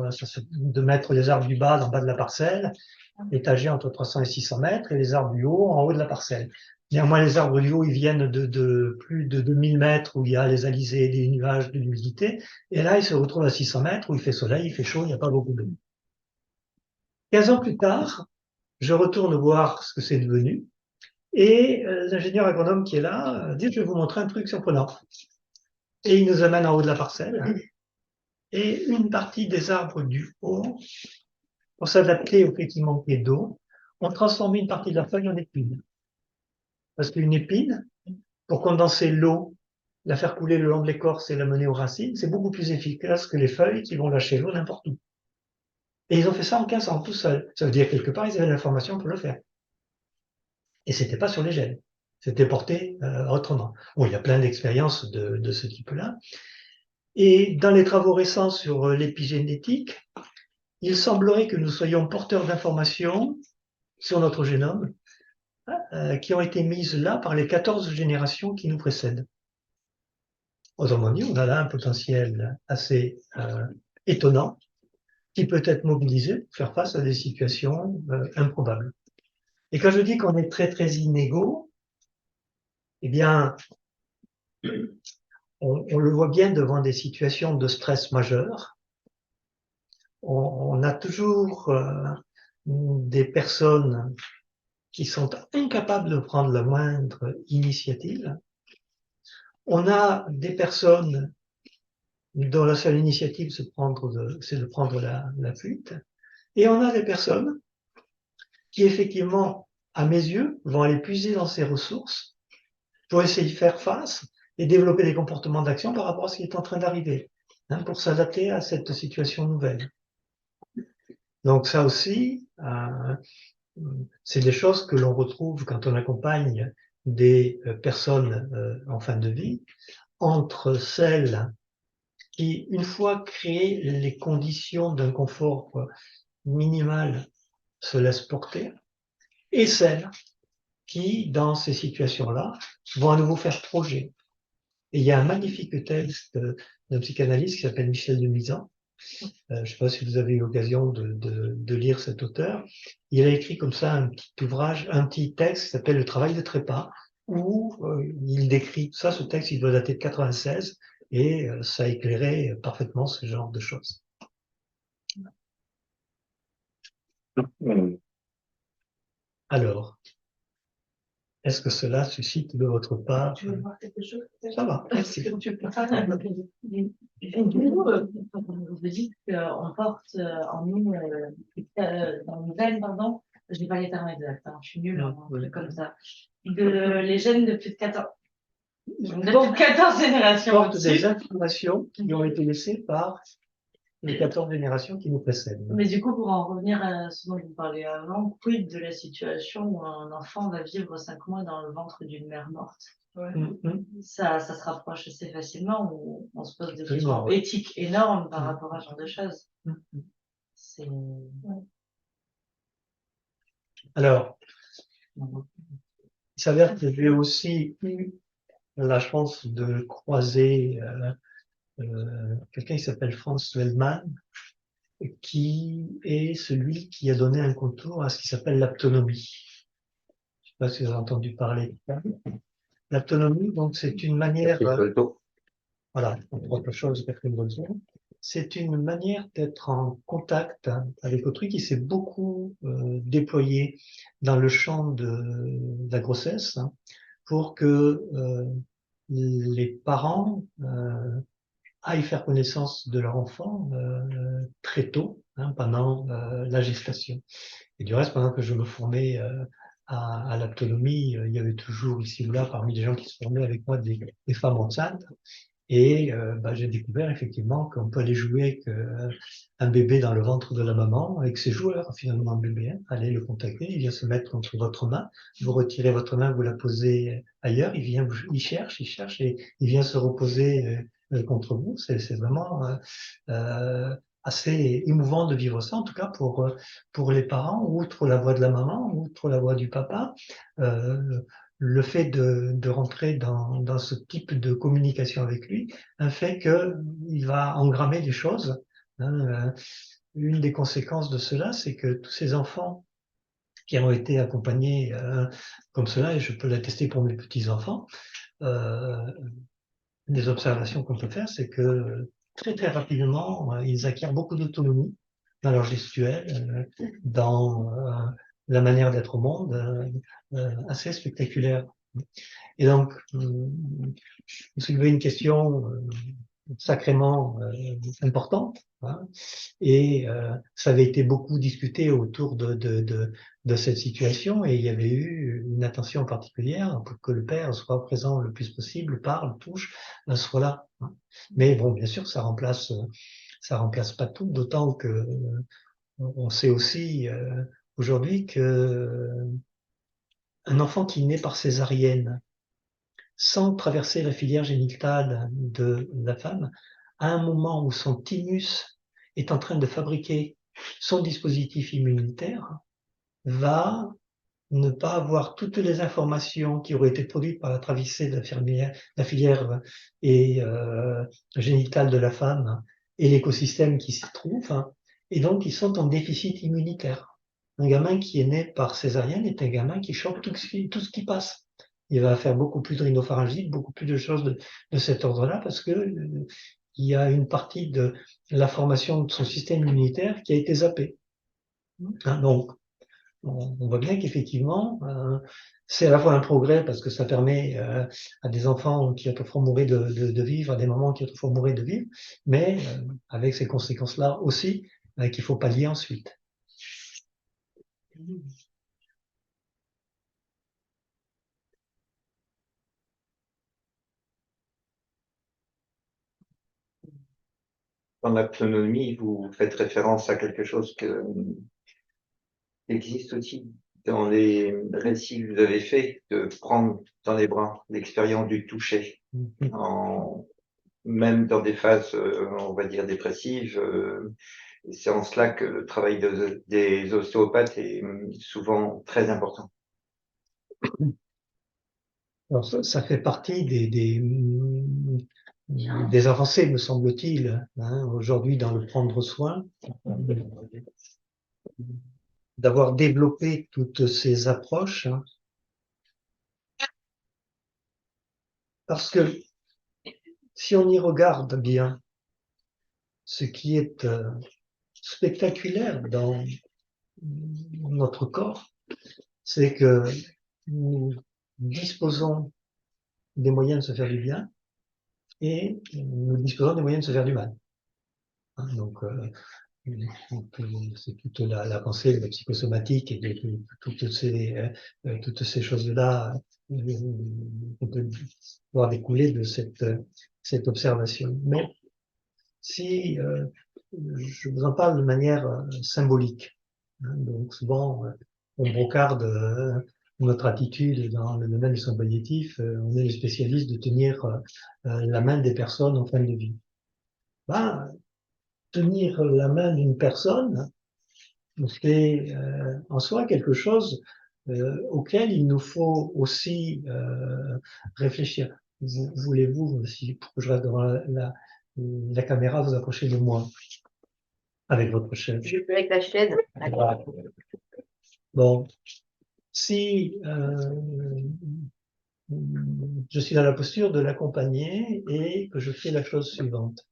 de mettre les arbres du bas en bas de la parcelle, étagés entre 300 et 600 mètres, et les arbres du haut en haut de la parcelle. Néanmoins, les arbres du haut, ils viennent de plus de 2000 mètres où il y a les alizés, des nuages, de l'humidité. Et là, ils se retrouvent à 600 mètres où il fait soleil, il fait chaud, il n'y a pas beaucoup d'eau. 15 ans plus tard, je retourne voir ce que c'est devenu. Et l'ingénieur agronome qui est là dit, je vais vous montrer un truc surprenant. Et il nous amène en haut de la parcelle. Et une partie des arbres du haut, pour s'adapter au fait qu'il manquait d'eau, on transformait une partie de la feuille en épine. Parce qu'une épine, pour condenser l'eau, la faire couler le long de l'écorce et la mener aux racines, c'est beaucoup plus efficace que les feuilles qui vont lâcher l'eau n'importe où. Et ils ont fait ça en 15 ans, tout seuls. Ça veut dire quelque part, ils avaient l'information pour le faire. Et c'était pas sur les gènes. C'était porté autrement. Bon, il y a plein d'expériences de ce type-là. Et dans les travaux récents sur l'épigénétique, il semblerait que nous soyons porteurs d'informations sur notre génome qui ont été mises là par les 14 générations qui nous précèdent. Autrement dit, on a là un potentiel assez étonnant qui peut être mobilisé pour faire face à des situations improbables. Et quand je dis qu'on est très très inégaux, eh bien, on le voit bien devant des situations de stress majeur. On a toujours des personnes qui sont incapables de prendre la moindre initiative. On a des personnes dont la seule initiative, c'est de prendre la fuite. Et on a des personnes qui, effectivement, à mes yeux, vont aller puiser dans ces ressources pour essayer de faire face et développer des comportements d'action par rapport à ce qui est en train d'arriver, hein, pour s'adapter à cette situation nouvelle. Donc ça aussi, c'est des choses que l'on retrouve quand on accompagne des personnes en fin de vie, entre celles qui, une fois créées les conditions d'un confort minimal, se laissent porter, et celles qui, dans ces situations-là, vont à nouveau faire projet. Et il y a un magnifique texte d'un psychanalyste qui s'appelle Michel Denisant. Je ne sais pas si vous avez eu l'occasion de lire cet auteur. Il a écrit comme ça un petit ouvrage, un petit texte qui s'appelle Le travail de trépas, où il décrit ça. Ce texte, il doit dater de 96 et ça éclairait parfaitement ce genre de choses. Alors, est-ce que cela suscite de votre part? Tu veux voir quelque chose? Ça va, merci. Tu peux pas. Et du coup, vous dites qu'on porte en nous, dans nos veines, pardon, je n'ai pas les termes exacts, hein, je suis nulle en truc comme ça, les gènes de plus de 14, donc 14 générations Porte au-dessus. des informations qui ont été laissées par les 14 générations qui nous précèdent. Mais du coup, pour en revenir à ce dont vous parliez avant, quid de la situation où un enfant va vivre 5 mois dans le ventre d'une mère morte? Ouais. Ça se rapproche assez facilement, où on se pose des questions éthiques énormes par rapport à ce genre de choses. C'est... Alors, il s'avère que j'ai aussi eu la chance de croiser quelqu'un qui s'appelle Franz Wellman, qui est celui qui a donné un contour à ce qui s'appelle l'aptonomie. Je ne sais pas si vous avez entendu parler de ça. L'aptonomie, donc, c'est une manière, voilà, entre autres choses, c'est une manière d'être en contact avec autrui qui s'est beaucoup déployée dans le champ de la grossesse, hein, pour que les parents aillent faire connaissance de leur enfant très tôt, hein, pendant la gestation. Et du reste, pendant que je me formais à l'aptonomie, il y avait toujours ici ou là, parmi les gens qui se formaient avec moi, des femmes enceintes. Et j'ai découvert effectivement qu'on peut aller jouer avec un bébé dans le ventre de la maman, avec ses joueurs, finalement, le bébé, hein, allez le contacter, il vient se mettre entre votre main, vous retirez votre main, vous la posez ailleurs, il vient, il cherche et il vient se reposer contre vous. C'est vraiment assez émouvant de vivre ça, en tout cas pour les parents, outre la voix de la maman, outre la voix du papa. Le fait de rentrer dans ce type de communication avec lui, fait qu'il va engrammer des choses. Hein. Une des conséquences de cela, c'est que tous ces enfants qui ont été accompagnés comme cela, et je peux l'attester pour mes petits-enfants, des observations qu'on peut faire, c'est que très très rapidement, ils acquièrent beaucoup d'autonomie dans leur gestuelle, dans la manière d'être au monde, assez spectaculaire. Et donc, vous soulevez une question sacrément importante. Hein, et ça avait été beaucoup discuté autour de cette situation et il y avait eu une attention particulière pour que le père soit présent le plus possible, parle, touche, soit là. Hein. Mais bon, bien sûr, ça remplace pas tout, d'autant que on sait aussi aujourd'hui que un enfant qui naît par césarienne sans traverser la filière génitale de la femme, à un moment où son thymus est en train de fabriquer son dispositif immunitaire, va ne pas avoir toutes les informations qui auraient été produites par la traversée de la filière et génitale de la femme et l'écosystème qui s'y trouve, hein, et donc ils sont en déficit immunitaire. Un gamin qui est né par césarienne est un gamin qui chope tout ce qui passe. Il va faire beaucoup plus de rhinopharyngite, beaucoup plus de choses de cet ordre-là, parce que il y a une partie de la formation de son système immunitaire qui a été zappée. Hein, donc, on voit bien qu'effectivement, c'est à la fois un progrès parce que ça permet à des enfants qui autrefois mouraient de vivre, à des mamans qui autrefois mouraient de vivre, mais avec ces conséquences-là aussi qu'il faut pallier ensuite. Dans l'autonomie, vous faites référence à quelque chose qui existe aussi dans les récits que vous avez faits, de prendre dans les bras l'expérience du toucher, même dans des phases, on va dire, dépressives. C'est en cela que le travail des ostéopathes est souvent très important. Alors ça fait partie des avancées, me semble-t-il, hein, aujourd'hui dans le prendre soin, d'avoir développé toutes ces approches, hein, parce que si on y regarde bien, ce qui est spectaculaire dans notre corps, c'est que nous disposons des moyens de se faire du bien et nous disposons des moyens de se faire du mal. Hein, donc, c'est toute la pensée de la psychosomatique et de toutes ces choses-là qu'on peut voir découler de cette observation. Mais si je vous en parle de manière symbolique, hein, donc souvent on brocarde notre attitude dans le domaine du soin palliatif, on est les spécialistes de tenir la main des personnes en fin de vie. Ben, tenir la main d'une personne, c'est en soi quelque chose auquel il nous faut aussi réfléchir. Voulez-vous, si pour que je reste devant la caméra, vous approcher de moi avec votre chaise? Je peux avec la chaise. Voilà. Bon, si je suis dans la posture de l'accompagner et que je fais la chose suivante,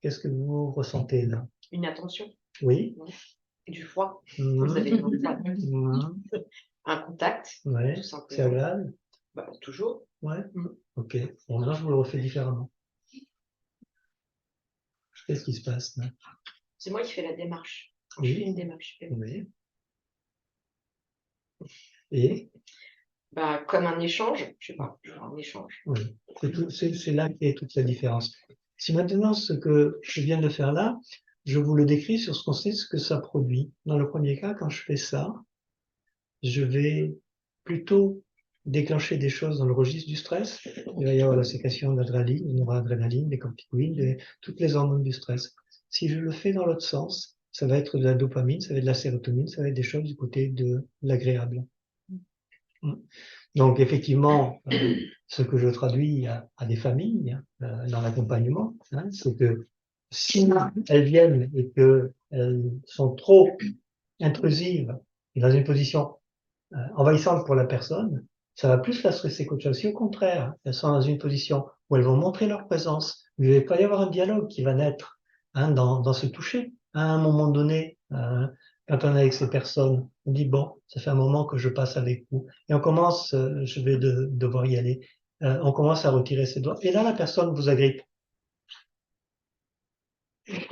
qu'est-ce que vous ressentez là? Une attention. Oui. Et du froid. Mmh. Vous avez demandé ça. Mmh. Un contact. Ouais. Tout simplement. C'est agréable? Bah, toujours. Ouais. Mmh. Ok. Bon, maintenant, je vous le refais différemment. Qu'est-ce qui se passe là? C'est moi qui fais la démarche. Oui. Je fais une démarche. Oui. Et? Bah, comme un échange, je sais pas, un échange. Oui. C'est là qu'est toute la différence. Si maintenant ce que je viens de faire là, je vous le décris sur ce qu'on sait, ce que ça produit. Dans le premier cas, quand je fais ça, je vais plutôt déclencher des choses dans le registre du stress. Il va y avoir la sécrétion d'adrénaline, de noradrénaline, des corticoïdes, toutes les hormones du stress. Si je le fais dans l'autre sens, ça va être de la dopamine, ça va être de la sérotonine, ça va être des choses du côté de l'agréable. Donc effectivement, ce que je traduis à des familles dans l'accompagnement, hein, c'est que si elles viennent et qu'elles sont trop intrusives et dans une position envahissante pour la personne, ça va plus la stresser qu'autre chose. Si au contraire, elles sont dans une position où elles vont montrer leur présence, où il va pas y avoir un dialogue qui va naître hein, dans ce toucher. À un moment donné, quand on est avec ces personnes, on dit bon, ça fait un moment que je passe avec vous, et on commence, je vais devoir y aller, on commence à retirer ses doigts, et là la personne vous agrippe.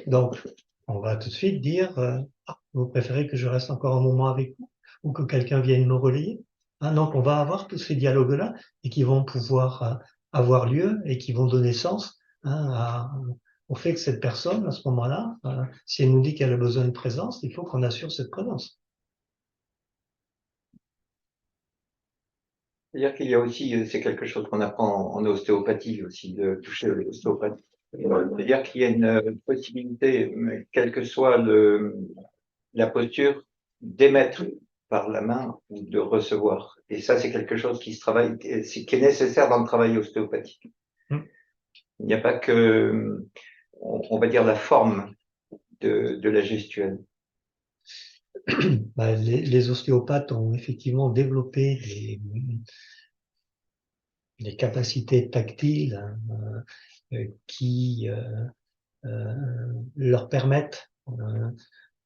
Donc, on va tout de suite dire, ah, vous préférez que je reste encore un moment avec vous ou que quelqu'un vienne me relayer? Hein, donc, on va avoir tous ces dialogues-là et qui vont pouvoir avoir lieu et qui vont donner sens, hein, au fait que cette personne, à ce moment-là, si elle nous dit qu'elle a besoin de présence, il faut qu'on assure cette présence. C'est-à-dire qu'il y a aussi, c'est quelque chose qu'on apprend en ostéopathie aussi, de toucher l'ostéopathie. C'est-à-dire qu'il y a une possibilité, quelle que soit la posture, d'émettre par la main ou de recevoir. Et ça, c'est quelque chose qui se travaille, qui est nécessaire dans le travail ostéopathique. Mm. Il n'y a pas que, on va dire, la forme de la gestuelle. Les ostéopathes ont effectivement développé des capacités tactiles, hein, qui leur permettent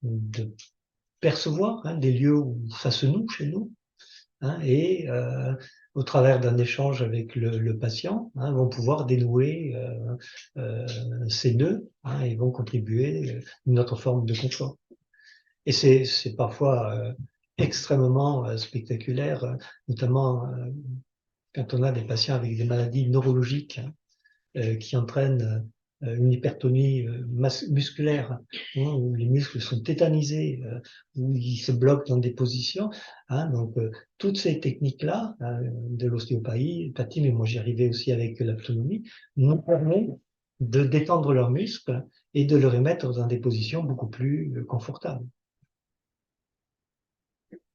de percevoir, hein, des lieux où ça se noue chez nous, hein, et au travers d'un échange avec le patient, hein, vont pouvoir dénouer ces nœuds, hein, et vont contribuer à une autre forme de confort. Et c'est parfois extrêmement spectaculaire, notamment quand on a des patients avec des maladies neurologiques, qui entraînent une hypertonie musculaire, hein, où les muscles sont tétanisés, où ils se bloquent dans des positions. Hein, donc, toutes ces techniques-là de l'ostéopathie, mais moi j'y arrivais aussi avec l'autonomie, nous permettent de détendre leurs muscles et de les remettre dans des positions beaucoup plus confortables.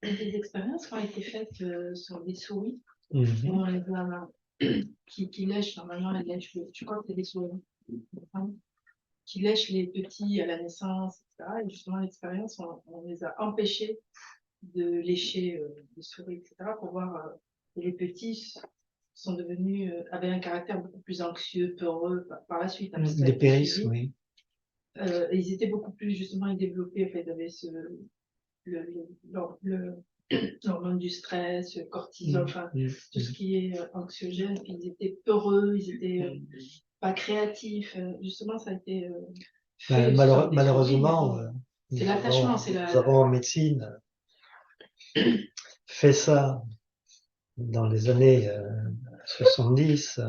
Des expériences qui ont été faites sur des souris, Mhm. où on les a, qui lèchent, normalement, elles lèchent, je crois que c'est des souris, hein, qui lèchent les petits à la naissance, etc. Et justement, l'expérience, on les a empêchés de lécher les souris, etc., pour voir les petits sont devenus, avaient un caractère beaucoup plus anxieux, peureux par la suite. Hein, parce que ça a Des été péris, suivi. oui. Ils étaient beaucoup plus, justement, ils développaient, en fait, ils avaient l'hormone du stress, le cortisol, enfin, tout ce qui est anxiogène, puis ils étaient peureux, ils étaient pas créatifs. Justement, ça a été fait sur des Malheureusement, souris, c'est l'attachement, c'est nous avons en médecine fait ça dans les années 70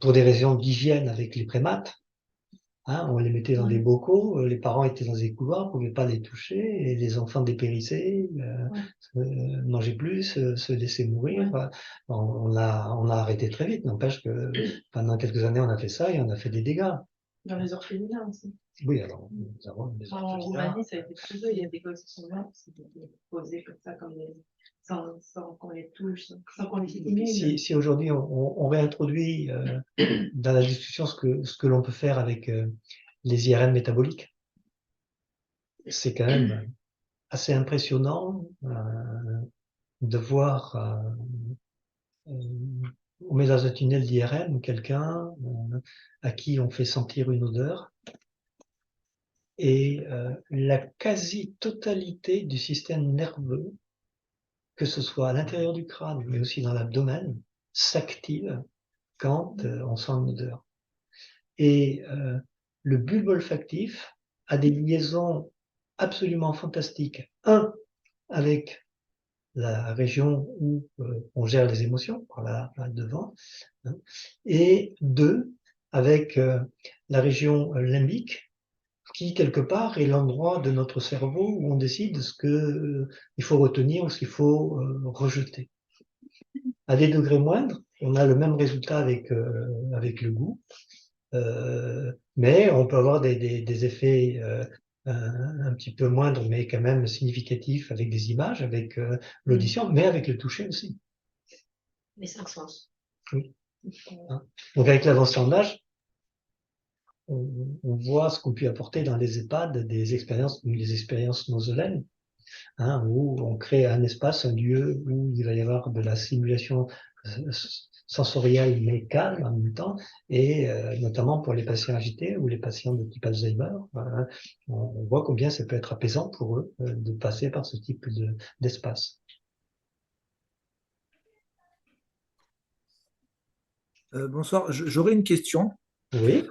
pour des raisons d'hygiène avec les primates. Hein, on les mettait dans des bocaux, les parents étaient dans des couloirs, ne pouvaient pas les toucher, et les enfants dépérissaient, mangeaient plus, se laissaient mourir. On a arrêté très vite, n'empêche que pendant quelques années on a fait ça et on a fait des dégâts. Dans les orphelinats aussi. Oui, alors nous avons des En orphelinats. Roumanie, ça a été prouvé, il y a des gosses qui sont morts, qui sont posés comme ça, sans qu'on les touche, sans qu'on les stimule. Si aujourd'hui on réintroduit dans la discussion ce que l'on peut faire avec les IRM métaboliques, c'est quand même assez impressionnant de voir on met dans un tunnel d'IRM quelqu'un à qui on fait sentir une odeur, et la quasi-totalité du système nerveux, que ce soit à l'intérieur du crâne mais aussi dans l'abdomen, s'active quand on sent une odeur. Et le bulbe olfactif a des liaisons absolument fantastiques. Un, avec la région où on gère les émotions, par là devant, hein, et deux, avec la région limbique, qui quelque part est l'endroit de notre cerveau où on décide ce que il faut retenir ou ce qu'il faut rejeter. À des degrés moindres, on a le même résultat avec le goût, mais on peut avoir des effets un petit peu moindres, mais quand même significatifs avec des images, avec l'audition, mais avec le toucher aussi. Les 5 sens. Oui. Donc avec l'avancée en âge, on voit ce qu'on peut apporter dans les EHPAD, des expériences comme les expériences Mausolène, hein, où on crée un espace, un lieu où il va y avoir de la simulation sensorielle mais calme en même temps, et notamment pour les patients agités ou les patients de type Alzheimer, on voit combien ça peut être apaisant pour eux de passer par ce type d'espace. Bonsoir, j'aurais une question. Oui.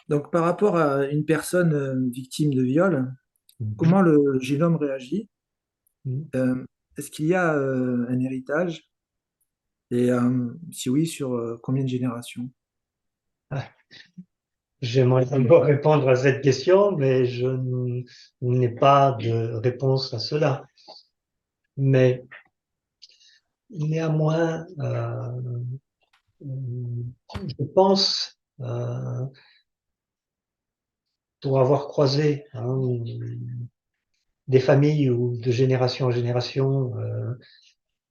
Donc, par rapport à une personne victime de viol, comment le jeune homme réagit? Mhm. Est-ce qu'il y a un héritage? Et si oui, sur combien de générations? Ah, j'aimerais d'abord répondre à cette question, mais je n'ai pas de réponse à cela. Mais néanmoins, je pense, pour avoir croisé des familles où de génération en génération,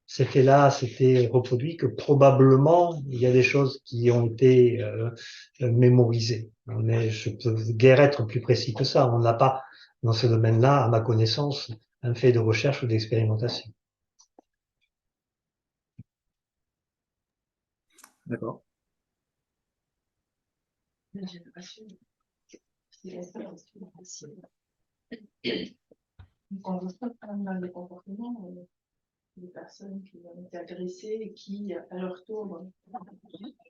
c'était reproduit, que probablement il y a des choses qui ont été mémorisées. Mais je peux guère être plus précis que ça. On n'a pas, dans ce domaine-là, à ma connaissance, un fait de recherche ou d'expérimentation. D'accord. La génération, c'est la génération. On voit quand même dans les comportements des personnes qui ont été agressées et qui, à leur tour,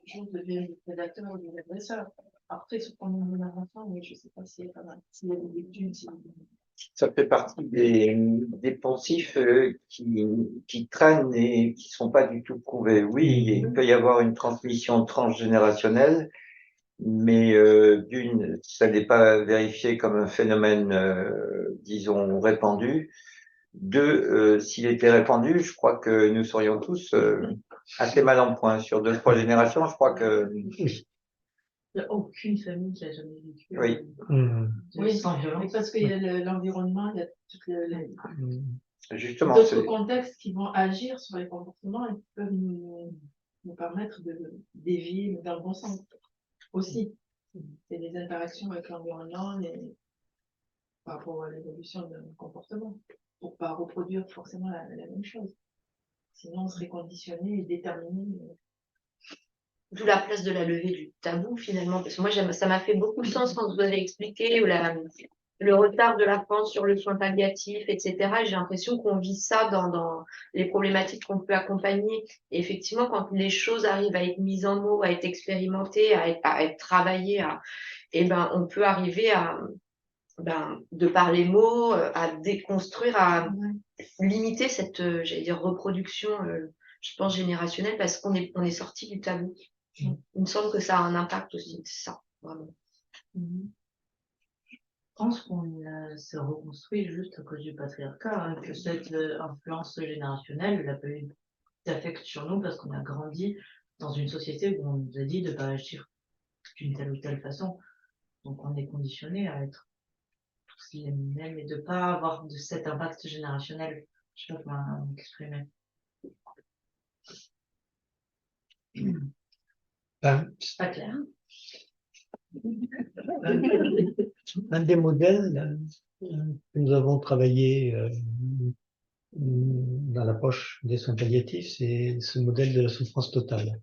toujours deviennent des prédateurs ou des agresseurs. Après, ce qu'on a dans l'enfant, mais je ne sais pas s'il y a des études. Ça fait partie des poncifs qui traînent et qui sont pas du tout prouvés. Oui, il peut y avoir une transmission transgénérationnelle, mais d'une, ça n'est pas vérifié comme un phénomène, disons, répandu. Deux, s'il était répandu, je crois que nous serions tous assez mal en point. Sur 2, 3 générations, je crois que Oui. Il n'y a aucune famille qui a jamais vécu oui. oui, sans violence. Parce qu'il y a l'environnement, il y a toutes Justement, d'autres contextes qui vont agir sur les comportements et qui peuvent nous permettre de dévier dans le bon sens aussi. C'est les interactions avec l'environnement par rapport à l'évolution de nos comportements pour pas reproduire forcément la même chose. Sinon, on serait conditionné et déterminé. D'où la place de la levée du tabou finalement, parce que moi ça m'a fait beaucoup de sens quand vous avez expliqué le retard de la France sur le soin palliatif, etc. Et j'ai l'impression qu'on vit ça dans les problématiques qu'on peut accompagner. Et effectivement, quand les choses arrivent à être mises en mots, à être expérimentées, à être travaillées, et ben, on peut arriver de par les mots, à déconstruire, à limiter cette, j'allais dire, reproduction, je pense, générationnelle, parce on est sorti du tabou. Il me semble que ça a un impact aussi, ça, vraiment. Je pense qu'on se reconstruit juste à cause du patriarcat, que cette influence générationnelle, elle a pas eu d'affect sur nous parce qu'on a grandi dans une société où on nous a dit de ne pas agir d'une telle ou telle façon. Donc on est conditionné à être tous les mêmes et de ne pas avoir de cet impact générationnel. Je sais pas comment m'exprimer. C'est pas clair. Un des modèles que nous avons travaillé dans l'approche des soins palliatifs, c'est ce modèle de la souffrance totale.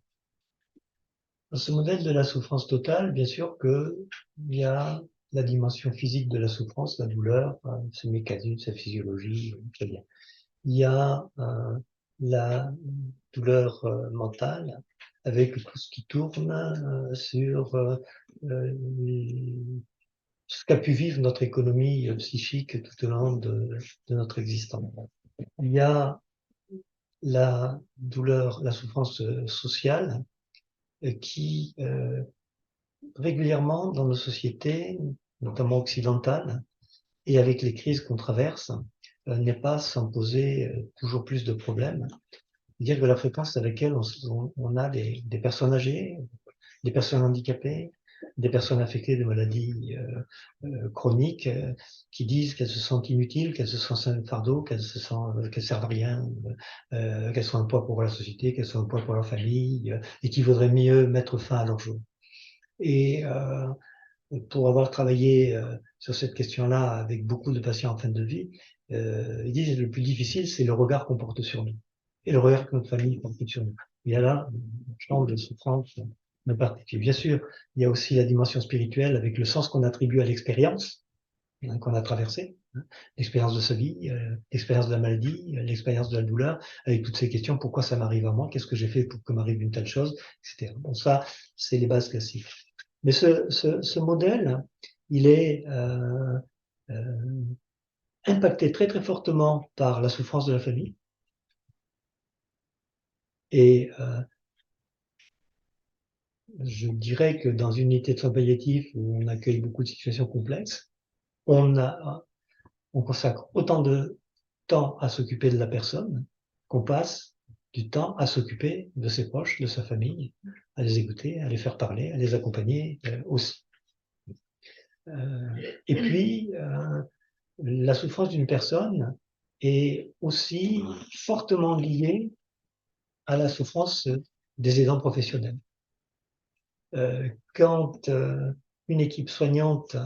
Dans ce modèle de la souffrance totale, bien sûr qu'il y a la dimension physique de la souffrance, la douleur, ses mécanismes, sa physiologie, très bien. Il y a la douleur mentale, avec tout ce qui tourne sur ce qu'a pu vivre notre économie psychique tout au long de notre existence. Il y a la douleur, la souffrance sociale qui régulièrement dans nos sociétés, notamment occidentales, et avec les crises qu'on traverse, n'est pas sans poser toujours plus de problèmes. Dire que la fréquence avec laquelle on a des personnes âgées, des personnes handicapées, des personnes affectées de maladies chroniques qui disent qu'elles se sentent inutiles, qu'elles se sentent un fardeau, qu'elles servent à rien, qu'elles sont un poids pour la société, qu'elles sont un poids pour leur famille, et qu'il vaudrait mieux mettre fin à leur jour. Et pour avoir travaillé sur cette question-là avec beaucoup de patients en fin de vie, ils disent que le plus difficile, c'est le regard qu'on porte sur nous et le regard que notre famille porte sur nous. Il y a là une chambre de souffrance de particulier. Bien sûr, il y a aussi la dimension spirituelle avec le sens qu'on attribue à l'expérience qu'on a traversée, l'expérience de sa vie, l'expérience de la maladie, l'expérience de la douleur, avec toutes ces questions, pourquoi ça m'arrive à moi, qu'est-ce que j'ai fait pour que m'arrive une telle chose, etc. Bon, ça, c'est les bases classiques. Mais ce modèle, il est impacté très très fortement par la souffrance de la famille. Et je dirais que dans une unité de soins palliatifs où on accueille beaucoup de situations complexes, on consacre autant de temps à s'occuper de la personne qu'on passe du temps à s'occuper de ses proches, de sa famille, à les écouter, à les faire parler, à les accompagner aussi. Et puis, la souffrance d'une personne est aussi fortement liée à la souffrance des aidants professionnels. Quand une équipe soignante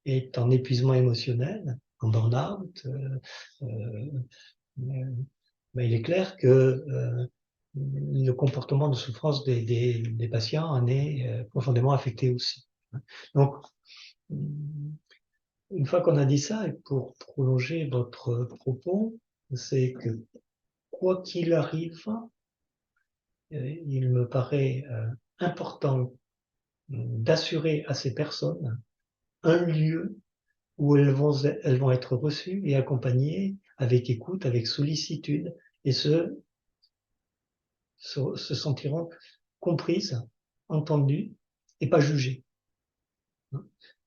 est en épuisement émotionnel, en burn-out, ben, il est clair que le comportement de souffrance des patients en est profondément affecté aussi. Donc, une fois qu'on a dit ça, et pour prolonger votre propos, c'est que quoi qu'il arrive, il me paraît important d'assurer à ces personnes un lieu où elles vont être reçues et accompagnées avec écoute, avec sollicitude, et se sentiront comprises, entendues et pas jugées.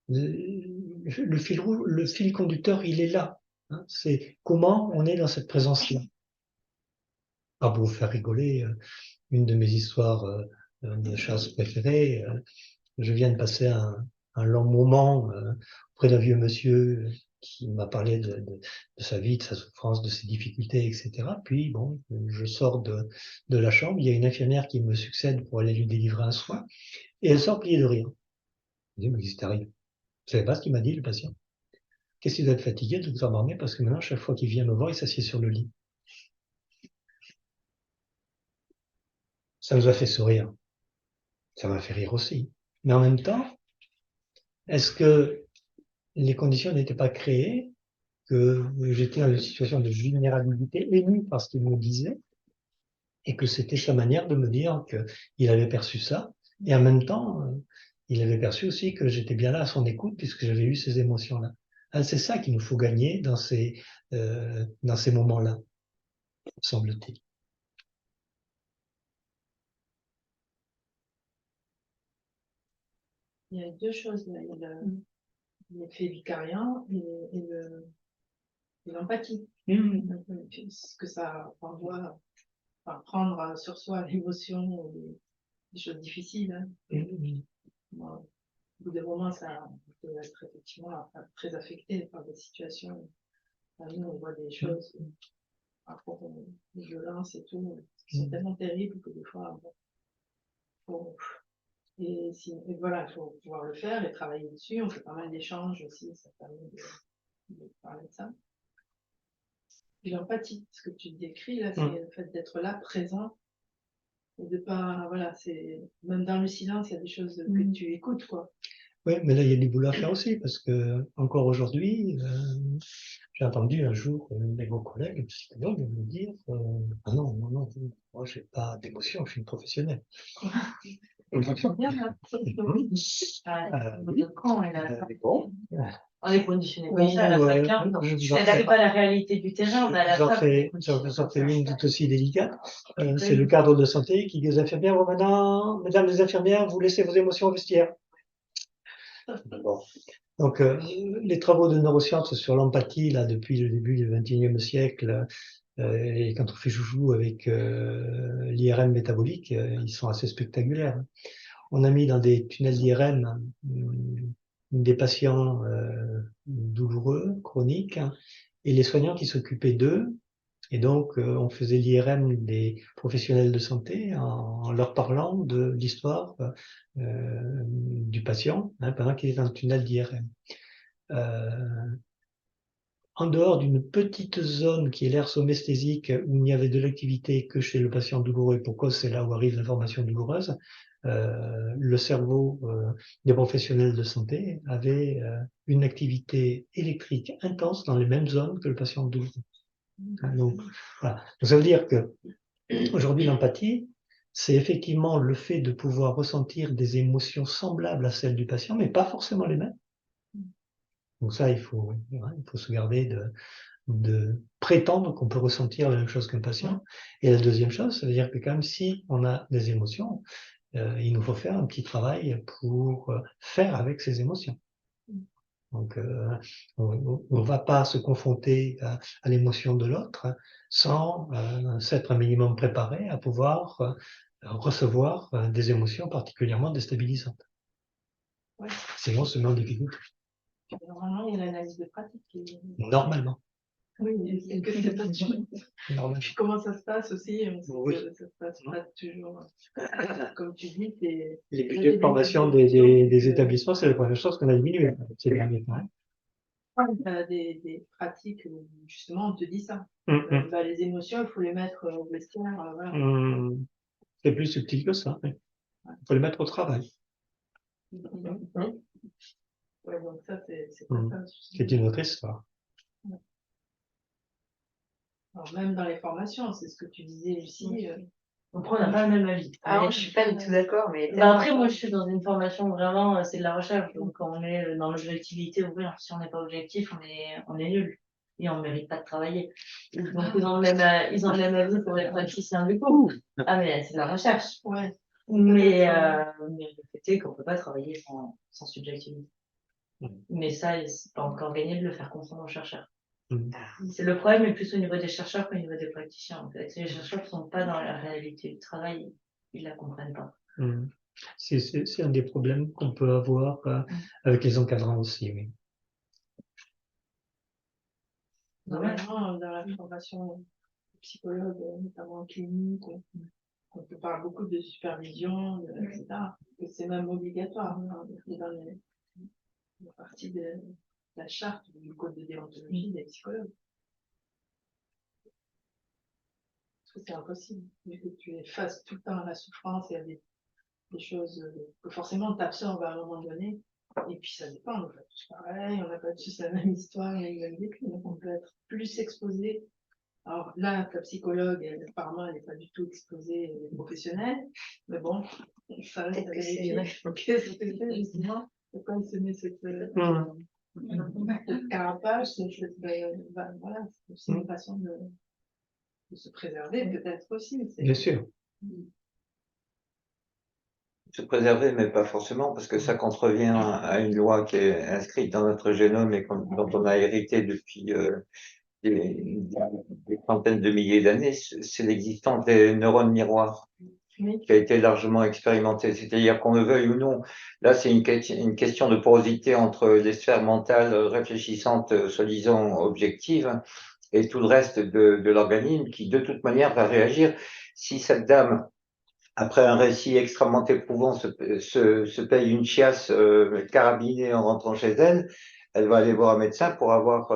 Le fil conducteur, il est là. C'est comment on est dans cette présence-là. Ah, pour vous faire rigoler, une de mes histoires de chasse préférées, je viens de passer un long moment auprès d'un vieux monsieur qui m'a parlé de sa vie, de sa souffrance, de ses difficultés, etc. Puis, bon, je sors de la chambre, il y a une infirmière qui me succède pour aller lui délivrer un soin, et elle sort pliée de rire. Je dis, mais qu'est-ce qui t'arrive? Vous savez pas ce qu'il m'a dit, le patient? Qu'est-ce qu'il doit être fatigué, le docteur Marmet, parce que maintenant, chaque fois qu'il vient me voir, il s'assied sur le lit. Ça nous a fait sourire. Ça m'a fait rire aussi. Mais en même temps, est-ce que les conditions n'étaient pas créées, que j'étais dans une situation de vulnérabilité, ému par ce qu'il me disait, et que c'était sa manière de me dire qu'il avait perçu ça, et en même temps, il avait perçu aussi que j'étais bien là à son écoute, puisque j'avais eu ces émotions-là. C'est ça qu'il nous faut gagner dans ces moments-là, semble-t-il. Il y a deux choses, il y a l'effet vicariat et l'empathie. Ce que ça renvoie, enfin, prendre sur soi l'émotion, des choses difficiles. Bon, au bout d'un moment, ça peut être effectivement très affecté par des situations. Enfin, nous, on voit des choses par rapport aux violences et tout, qui sont tellement terribles que des fois, et voilà, il faut pouvoir le faire et travailler dessus. On fait pas mal d'échanges aussi, ça permet de parler de ça. Et l'empathie, ce que tu décris là, c'est le fait d'être là, présent, et de pas, voilà, c'est même dans le silence, il y a des choses que tu écoutes, quoi. Oui, mais là, il y a du boulot à faire aussi, parce que encore aujourd'hui, j'ai entendu un jour une de vos collègues psychologues me dire ah non, moi j'ai pas d'émotion, je suis une professionnelle. Bon. On est conditionné comme ça, à la fac, c'est pas la réalité du terrain, on a la fac. J'en fais une tout aussi délicate. C'est le cadre de santé qui dit aux infirmières, bon, maintenant, mesdames les infirmières, vous laissez vos émotions au vestiaire. Bon. Donc, les travaux de neurosciences sur l'empathie, là, depuis le début du XXIe siècle, et quand on fait joujou avec l'IRM métabolique, ils sont assez spectaculaires. On a mis dans des tunnels d'IRM des patients douloureux, chroniques, et les soignants qui s'occupaient d'eux. Et donc, on faisait l'IRM des professionnels de santé en leur parlant de l'histoire du patient pendant qu'il est dans le tunnel d'IRM. En dehors d'une petite zone qui est l'aire somesthésique où il n'y avait de l'activité que chez le patient douloureux, et pour cause c'est là où arrive l'information douloureuse, le cerveau des professionnels de santé avait une activité électrique intense dans les mêmes zones que le patient douloureux. Donc, voilà. Donc, ça veut dire que aujourd'hui l'empathie, c'est effectivement le fait de pouvoir ressentir des émotions semblables à celles du patient, mais pas forcément les mêmes. Donc ça, il faut se garder de prétendre qu'on peut ressentir la même chose qu'un patient. Et la deuxième chose, ça veut dire que quand même, si on a des émotions, il nous faut faire un petit travail pour faire avec ces émotions. Donc, on ne va pas se confronter à l'émotion de l'autre sans s'être un minimum préparé à pouvoir recevoir des émotions particulièrement déstabilisantes. Ouais. Sinon, on se met en difficulté. Normalement, il y a l'analyse de pratique. Normalement. Oui, c'est que c'est pas toujours. Normalement. Puis comment ça se passe aussi, on sait Oui. que ça se passe pas toujours. Comme tu dis, c'est. Les budgets de formation des établissements, c'est la première chose qu'on a diminué ces derniers temps. Des pratiques où justement on te dit ça. Hum, Les émotions, il faut les mettre au vestiaire. Voilà. C'est plus subtil que ça. Il faut les mettre au travail. Ouais, donc ça, c'est pas ça. C'est une autre histoire. Alors, même dans les formations, c'est ce que tu disais, Lucie. Après, on n'a pas le même avis. Ah, je suis pas du tout d'accord, mais. Après, moi, je suis dans une formation vraiment, c'est de la recherche. Donc, quand on est dans l'objectivité, oui, si on n'est pas objectif, on est nul. Et on ne mérite pas de travailler. Donc, ils ont le même avis pour les praticiens du coup. Ah, mais c'est de la recherche. Ouais. Mais le fait est qu'on ne peut pas travailler sans subjectivité. Mais ça, c'est pas encore gagné de le faire comprendre aux chercheurs. C'est le problème est plus au niveau des chercheurs qu'au niveau des praticiens. En fait. Les chercheurs ne sont pas dans la réalité du travail, ils ne la comprennent pas. C'est un des problèmes qu'on peut avoir avec les encadrants aussi, oui. Normalement, dans la formation psychologue, notamment en clinique, on te parle beaucoup de supervision, etc. C'est même obligatoire dans la partie de la charte du code de déontologie des psychologues. Parce que c'est impossible. Que tu es face tout le temps à la souffrance et à des choses que forcément tu absorbes à un moment donné. Et puis ça dépend, on n'est pas tous pareil, on n'a pas tous la même histoire et le même vécu. Donc on peut être plus exposé. Alors là, ta psychologue, apparemment, elle n'est pas du tout exposée professionnelle. Mais bon, ça reste à vérifier. Qu'est-ce que c'est justement? Pourquoi il se met cette carapace? Voilà, c'est une façon de se préserver, peut-être aussi. Bien sûr. Se préserver, mais pas forcément, parce que ça contrevient à une loi qui est inscrite dans notre génome et dont on a hérité depuis des centaines de milliers d'années, c'est l'existence des neurones miroirs qui a été largement expérimentée. C'est-à-dire qu'on le veuille ou non, là c'est une question de porosité entre les sphères mentales réfléchissantes, soi-disant objectives, et tout le reste de l'organisme qui de toute manière va réagir. Si cette dame, après un récit extrêmement éprouvant, se paye une chiasse carabinée en rentrant chez elle, elle va aller voir un médecin pour avoir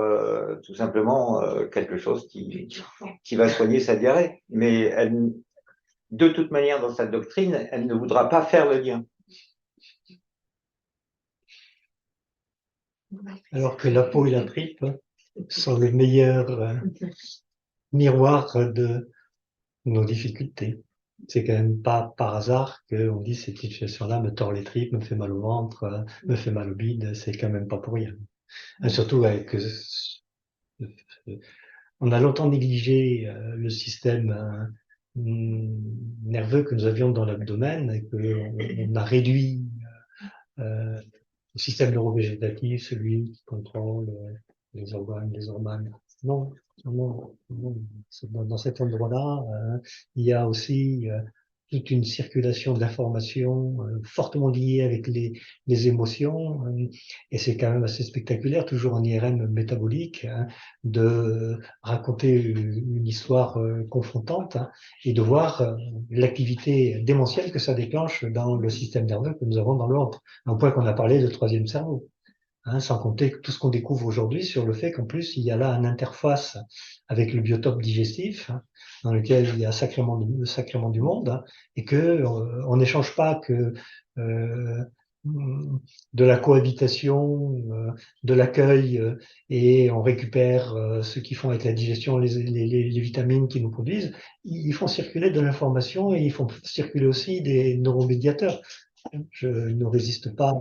tout simplement quelque chose qui va soigner sa diarrhée. Mais elle, de toute manière, dans sa doctrine, elle ne voudra pas faire le lien. Alors que la peau et la tripe sont le meilleur miroir de nos difficultés. C'est quand même pas par hasard qu'on dit cette situation-là me tord les tripes, me fait mal au ventre, me fait mal au bide, c'est quand même pas pour rien. Et surtout avec on a longtemps négligé le système nerveux que nous avions dans l'abdomen et qu'on a réduit le système neurovégétatif, celui qui contrôle les organes, les hormones. Non, non, non. Dans cet endroit-là, il y a aussi toute une circulation d'informations fortement liée avec les émotions, et c'est quand même assez spectaculaire, toujours en IRM métabolique, de raconter une histoire confrontante et de voir l'activité démentielle que ça déclenche dans le système nerveux que nous avons dans le ventre, à un point qu'on a parlé de troisième cerveau. Sans compter tout ce qu'on découvre aujourd'hui sur le fait qu'en plus, il y a là une interface avec le biotope digestif, dans lequel il y a sacrément du monde, et que on n'échange pas que de la cohabitation, de l'accueil, et on récupère ce qu'ils font avec la digestion, les vitamines qu'ils nous produisent. Ils font circuler de l'information et ils font circuler aussi des neuromédiateurs. Je ne résiste pas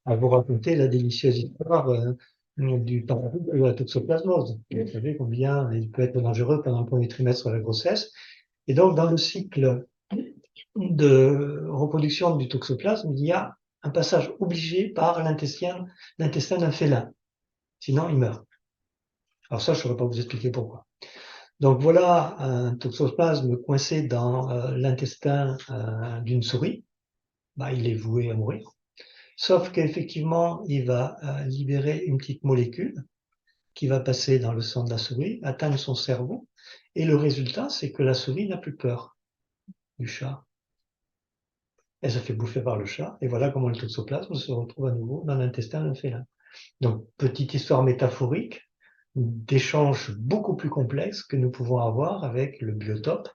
à vous raconter la délicieuse histoire du parasite de la toxoplasmose. Vous savez combien il peut être dangereux pendant le premier trimestre de la grossesse. Et donc, dans le cycle de reproduction du toxoplasme, il y a un passage obligé par l'intestin d'un félin. Sinon, il meurt. Alors ça, je ne saurais pas vous expliquer pourquoi. Donc voilà un toxoplasme coincé dans l'intestin d'une souris. Bah, il est voué à mourir. Sauf qu'effectivement, il va libérer une petite molécule qui va passer dans le sang de la souris, atteindre son cerveau. Et le résultat, c'est que la souris n'a plus peur du chat. Elle se fait bouffer par le chat, et voilà comment le toxoplasme se retrouve à nouveau dans l'intestin d'un félin. Donc, petite histoire métaphorique d'échanges beaucoup plus complexes que nous pouvons avoir avec le biotope,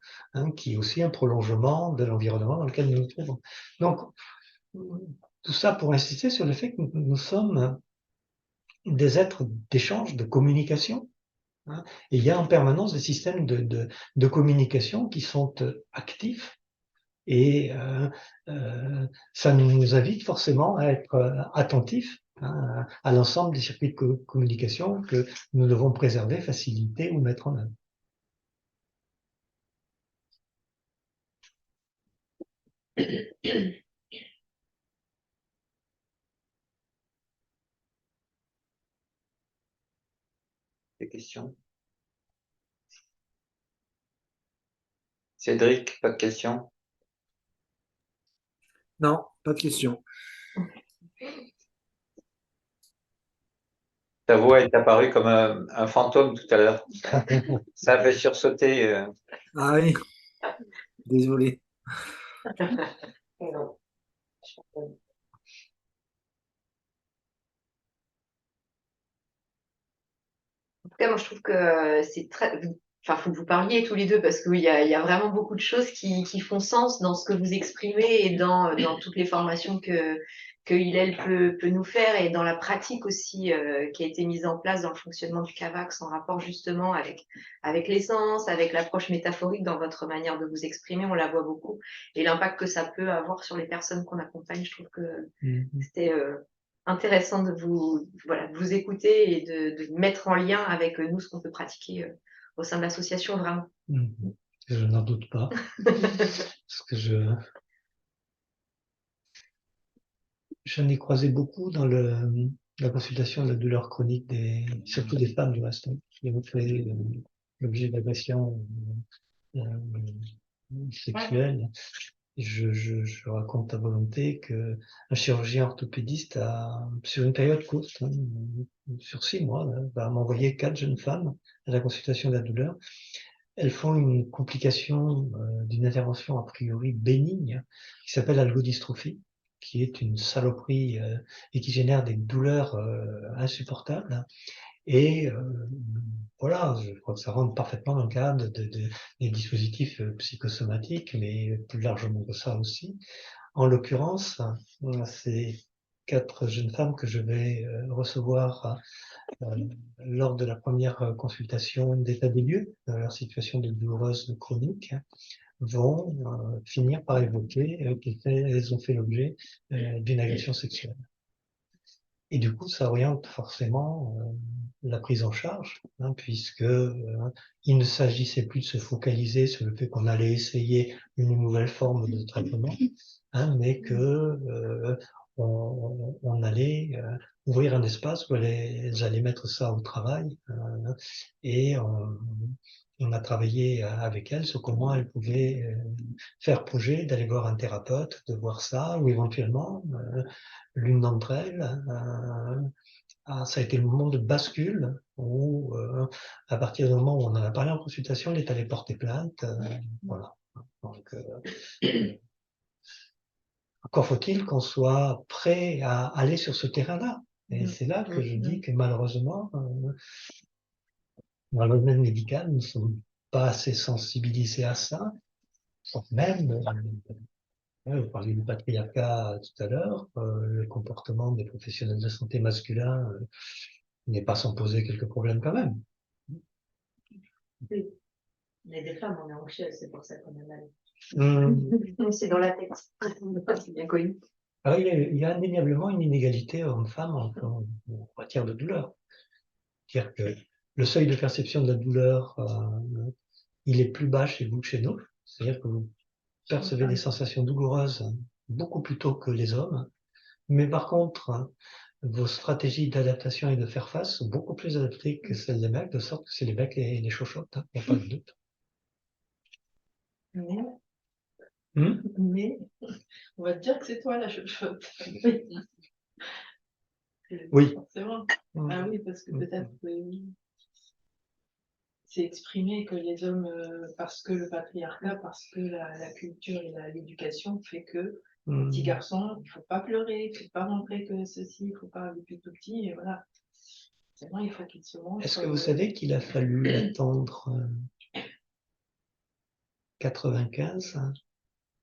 qui est aussi un prolongement de l'environnement dans lequel nous nous trouvons. Donc, tout ça pour insister sur le fait que nous sommes des êtres d'échange, de communication. Et il y a en permanence des systèmes de communication qui sont actifs. Et ça nous invite forcément à être attentifs à l'ensemble des circuits de communication que nous devons préserver, faciliter ou mettre en œuvre. Des questions? Cédric, pas de questions? Non, pas de question. Ta voix est apparue comme un fantôme tout à l'heure. Ça a fait sursauter. Ah oui, désolé. Non. En tout cas, moi, je trouve que c'est très. Enfin, faut que vous parliez tous les deux parce qu'il y a vraiment beaucoup de choses qui font sens dans ce que vous exprimez et dans toutes les formations que Hillel peut nous faire et dans la pratique aussi qui a été mise en place dans le fonctionnement du CAVAX en rapport justement avec l'essence, avec l'approche métaphorique dans votre manière de vous exprimer. On la voit beaucoup et l'impact que ça peut avoir sur les personnes qu'on accompagne. Je trouve que c'était intéressant de vous écouter et de mettre en lien avec nous ce qu'on peut pratiquer au sein de l'association, vraiment. Je n'en doute pas. Parce que j'en ai croisé beaucoup dans la consultation de la douleur chronique, surtout des femmes du reste, qui ont fait l'objet d'agressions sexuelles. Je raconte à volonté qu'un chirurgien orthopédiste sur une période courte, sur 6 mois, va m'envoyer 4 jeunes femmes à la consultation de la douleur. Elles font une complication d'une intervention a priori bénigne qui s'appelle l'algodystrophie, qui est une saloperie et qui génère des douleurs insupportables. Et voilà, je crois que ça rentre parfaitement dans le cadre des dispositifs psychosomatiques, mais plus largement que ça aussi. En l'occurrence, c'est 4 jeunes femmes que je vais recevoir lors de la première consultation d'état des lieux de leur situation de douloureuse chronique, vont finir par évoquer qu'elles ont fait l'objet d'une agression sexuelle. Et du coup, ça oriente forcément la prise en charge, puisque il ne s'agissait plus de se focaliser sur le fait qu'on allait essayer une nouvelle forme de traitement, mais que on allait ouvrir un espace où elles allaient mettre ça au travail, et on a travaillé avec elles sur comment elles pouvaient faire projet d'aller voir un thérapeute, de voir ça, ou éventuellement l'une d'entre elles, ça a été le moment de bascule où, à partir du moment où on en a parlé en consultation, elle est allée porter plainte. Voilà. Donc, encore faut-il qu'on soit prêt à aller sur ce terrain-là. Et c'est là que je dis que malheureusement, dans le domaine médical, nous ne sommes pas assez sensibilisés à ça. Même Vous parliez du patriarcat tout à l'heure, le comportement des professionnels de santé masculins n'est pas sans poser quelques problèmes quand même. Mais des femmes, on est anxieuses, c'est pour ça qu'on a mal. C'est dans la tête. C'est bien connu. Alors, il y a indéniablement une inégalité homme-femme en matière de douleur. C'est-à-dire que le seuil de perception de la douleur, il est plus bas chez vous que chez nous. C'est-à-dire que vous percevez des sensations douloureuses beaucoup plus tôt que les hommes. Mais par contre, vos stratégies d'adaptation et de faire face sont beaucoup plus adaptées que celles des mecs, de sorte que c'est les mecs et les chochottes, il n'y a pas de doute. Mais on va te dire que c'est toi la chochotte. Oui. Forcément. Ah oui, parce que peut-être que c'est exprimé que les hommes, parce que le patriarcat, parce que la culture et l'éducation fait que petit garçon, il faut pas pleurer, il faut pas montrer que ceci, il faut pas depuis tout petit, et voilà. Seulement, il faut qu'il se montre. Est-ce que vous savez qu'il a fallu attendre 95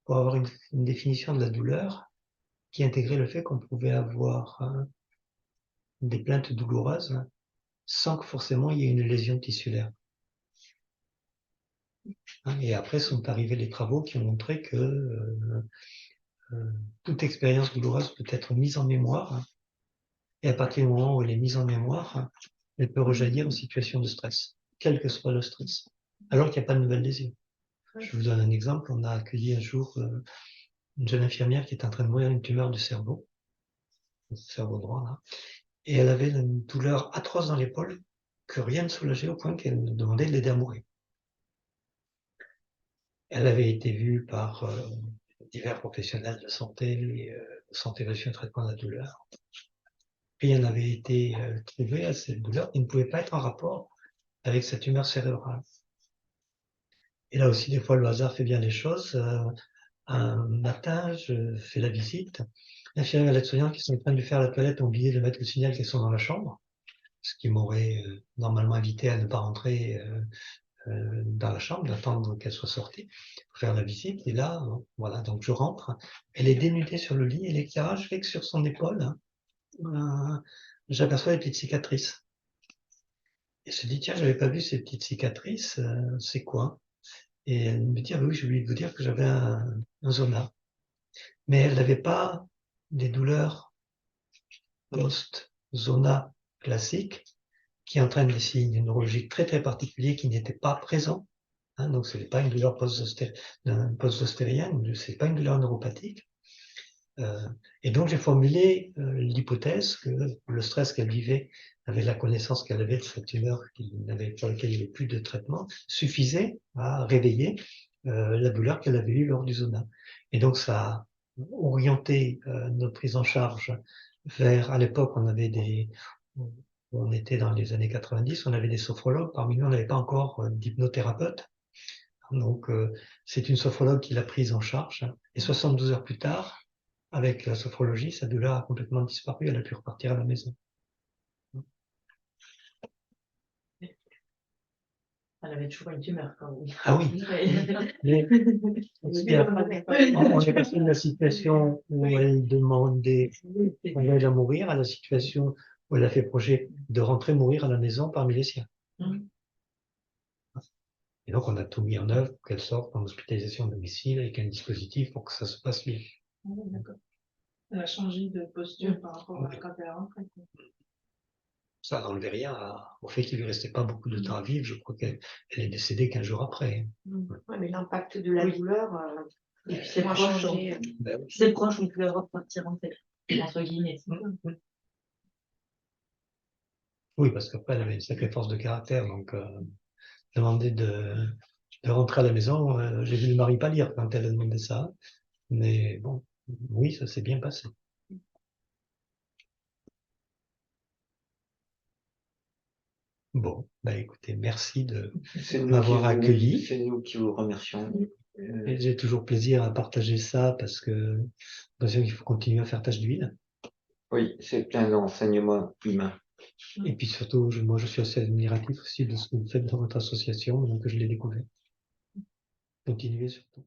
pour avoir une définition de la douleur qui intégrait le fait qu'on pouvait avoir des plaintes douloureuses sans que forcément il y ait une lésion tissulaire. Et après sont arrivés les travaux qui ont montré que toute expérience douloureuse peut être mise en mémoire, et à partir du moment où elle est mise en mémoire, elle peut rejaillir en situation de stress, quel que soit le stress, alors qu'il n'y a pas de nouvelle lésion. Je vous donne un exemple, on a accueilli un jour une jeune infirmière qui était en train de mourir d'une tumeur du cerveau droit, là, et elle avait une douleur atroce dans l'épaule que rien ne soulageait au point qu'elle nous demandait de l'aider à mourir. Elle avait été vue par divers professionnels de santé reçu un traitement de la douleur. Rien n'avait été trouvé à cette douleur qui ne pouvait pas être en rapport avec sa tumeur cérébrale. Et là aussi, des fois, le hasard fait bien les choses. Un matin, je fais la visite. L'infirmière et l'aide-soignante qui sont en train de lui faire la toilette ont oublié de mettre le signal qu'elles sont dans la chambre, ce qui m'aurait normalement invité à ne pas rentrer dans la chambre, d'attendre qu'elle soit sortie pour faire la visite. Et là, voilà, donc je rentre. Elle est dénudée sur le lit et l'éclairage fait que sur son épaule, j'aperçois des petites cicatrices. Et je dis, tiens, j'avais pas vu ces petites cicatrices, c'est quoi? Et elle me dit, ah oui, j'ai oublié de vous dire que j'avais un zona. Mais elle n'avait pas des douleurs post-zona classiques qui entraînent des signes neurologiques très très particuliers qui n'étaient pas présents. Donc ce n'est pas une douleur post-zostérienne, ce n'est pas une douleur neuropathique. Et donc j'ai formulé l'hypothèse que le stress qu'elle vivait avec la connaissance qu'elle avait de cette tumeur pour laquelle il n'y avait plus de traitement suffisait à réveiller la douleur qu'elle avait eue lors du zona. Et donc ça a orienté notre prise en charge vers, à l'époque on était dans les années 90, on avait des sophrologues, parmi nous on n'avait pas encore d'hypnothérapeute. Donc c'est une sophrologue qui l'a prise en charge et 72 heures plus tard, avec la sophrologie, sa douleur a complètement disparu, elle a pu repartir à la maison. Elle avait toujours une tumeur quand même. Ah oui. On est passé de la situation où elle demandait à mourir à la situation où elle a fait projet de rentrer mourir à la maison parmi les siens. Et donc on a tout mis en œuvre pour qu'elle sorte en hospitalisation à domicile avec un dispositif pour que ça se passe bien. D'accord. Elle a changé de posture par rapport à quand elle est rentrée. Ça n'enlevait rien au fait qu'il lui restait pas beaucoup de temps à vivre. Je crois qu'elle est décédée 15 jours après. Ouais, mais l'impact de la douleur, et puis ses a proches, changé. ses proches ont pu la repartir en fait, entre guillemets. Oui, parce qu'après, elle avait une sacrée force de caractère. Donc, demander de rentrer à la maison, j'ai vu le mari pas lire quand elle a demandé ça. Mais bon, oui, ça s'est bien passé. Bon, bah écoutez, merci de m'avoir accueilli. C'est nous qui vous remercions. Et j'ai toujours plaisir à partager ça parce que il faut continuer à faire tâche d'huile. Oui, c'est plein d'enseignements humains. Et puis surtout, moi je suis assez admiratif aussi de ce que vous faites dans votre association, donc je l'ai découvert. Continuez surtout.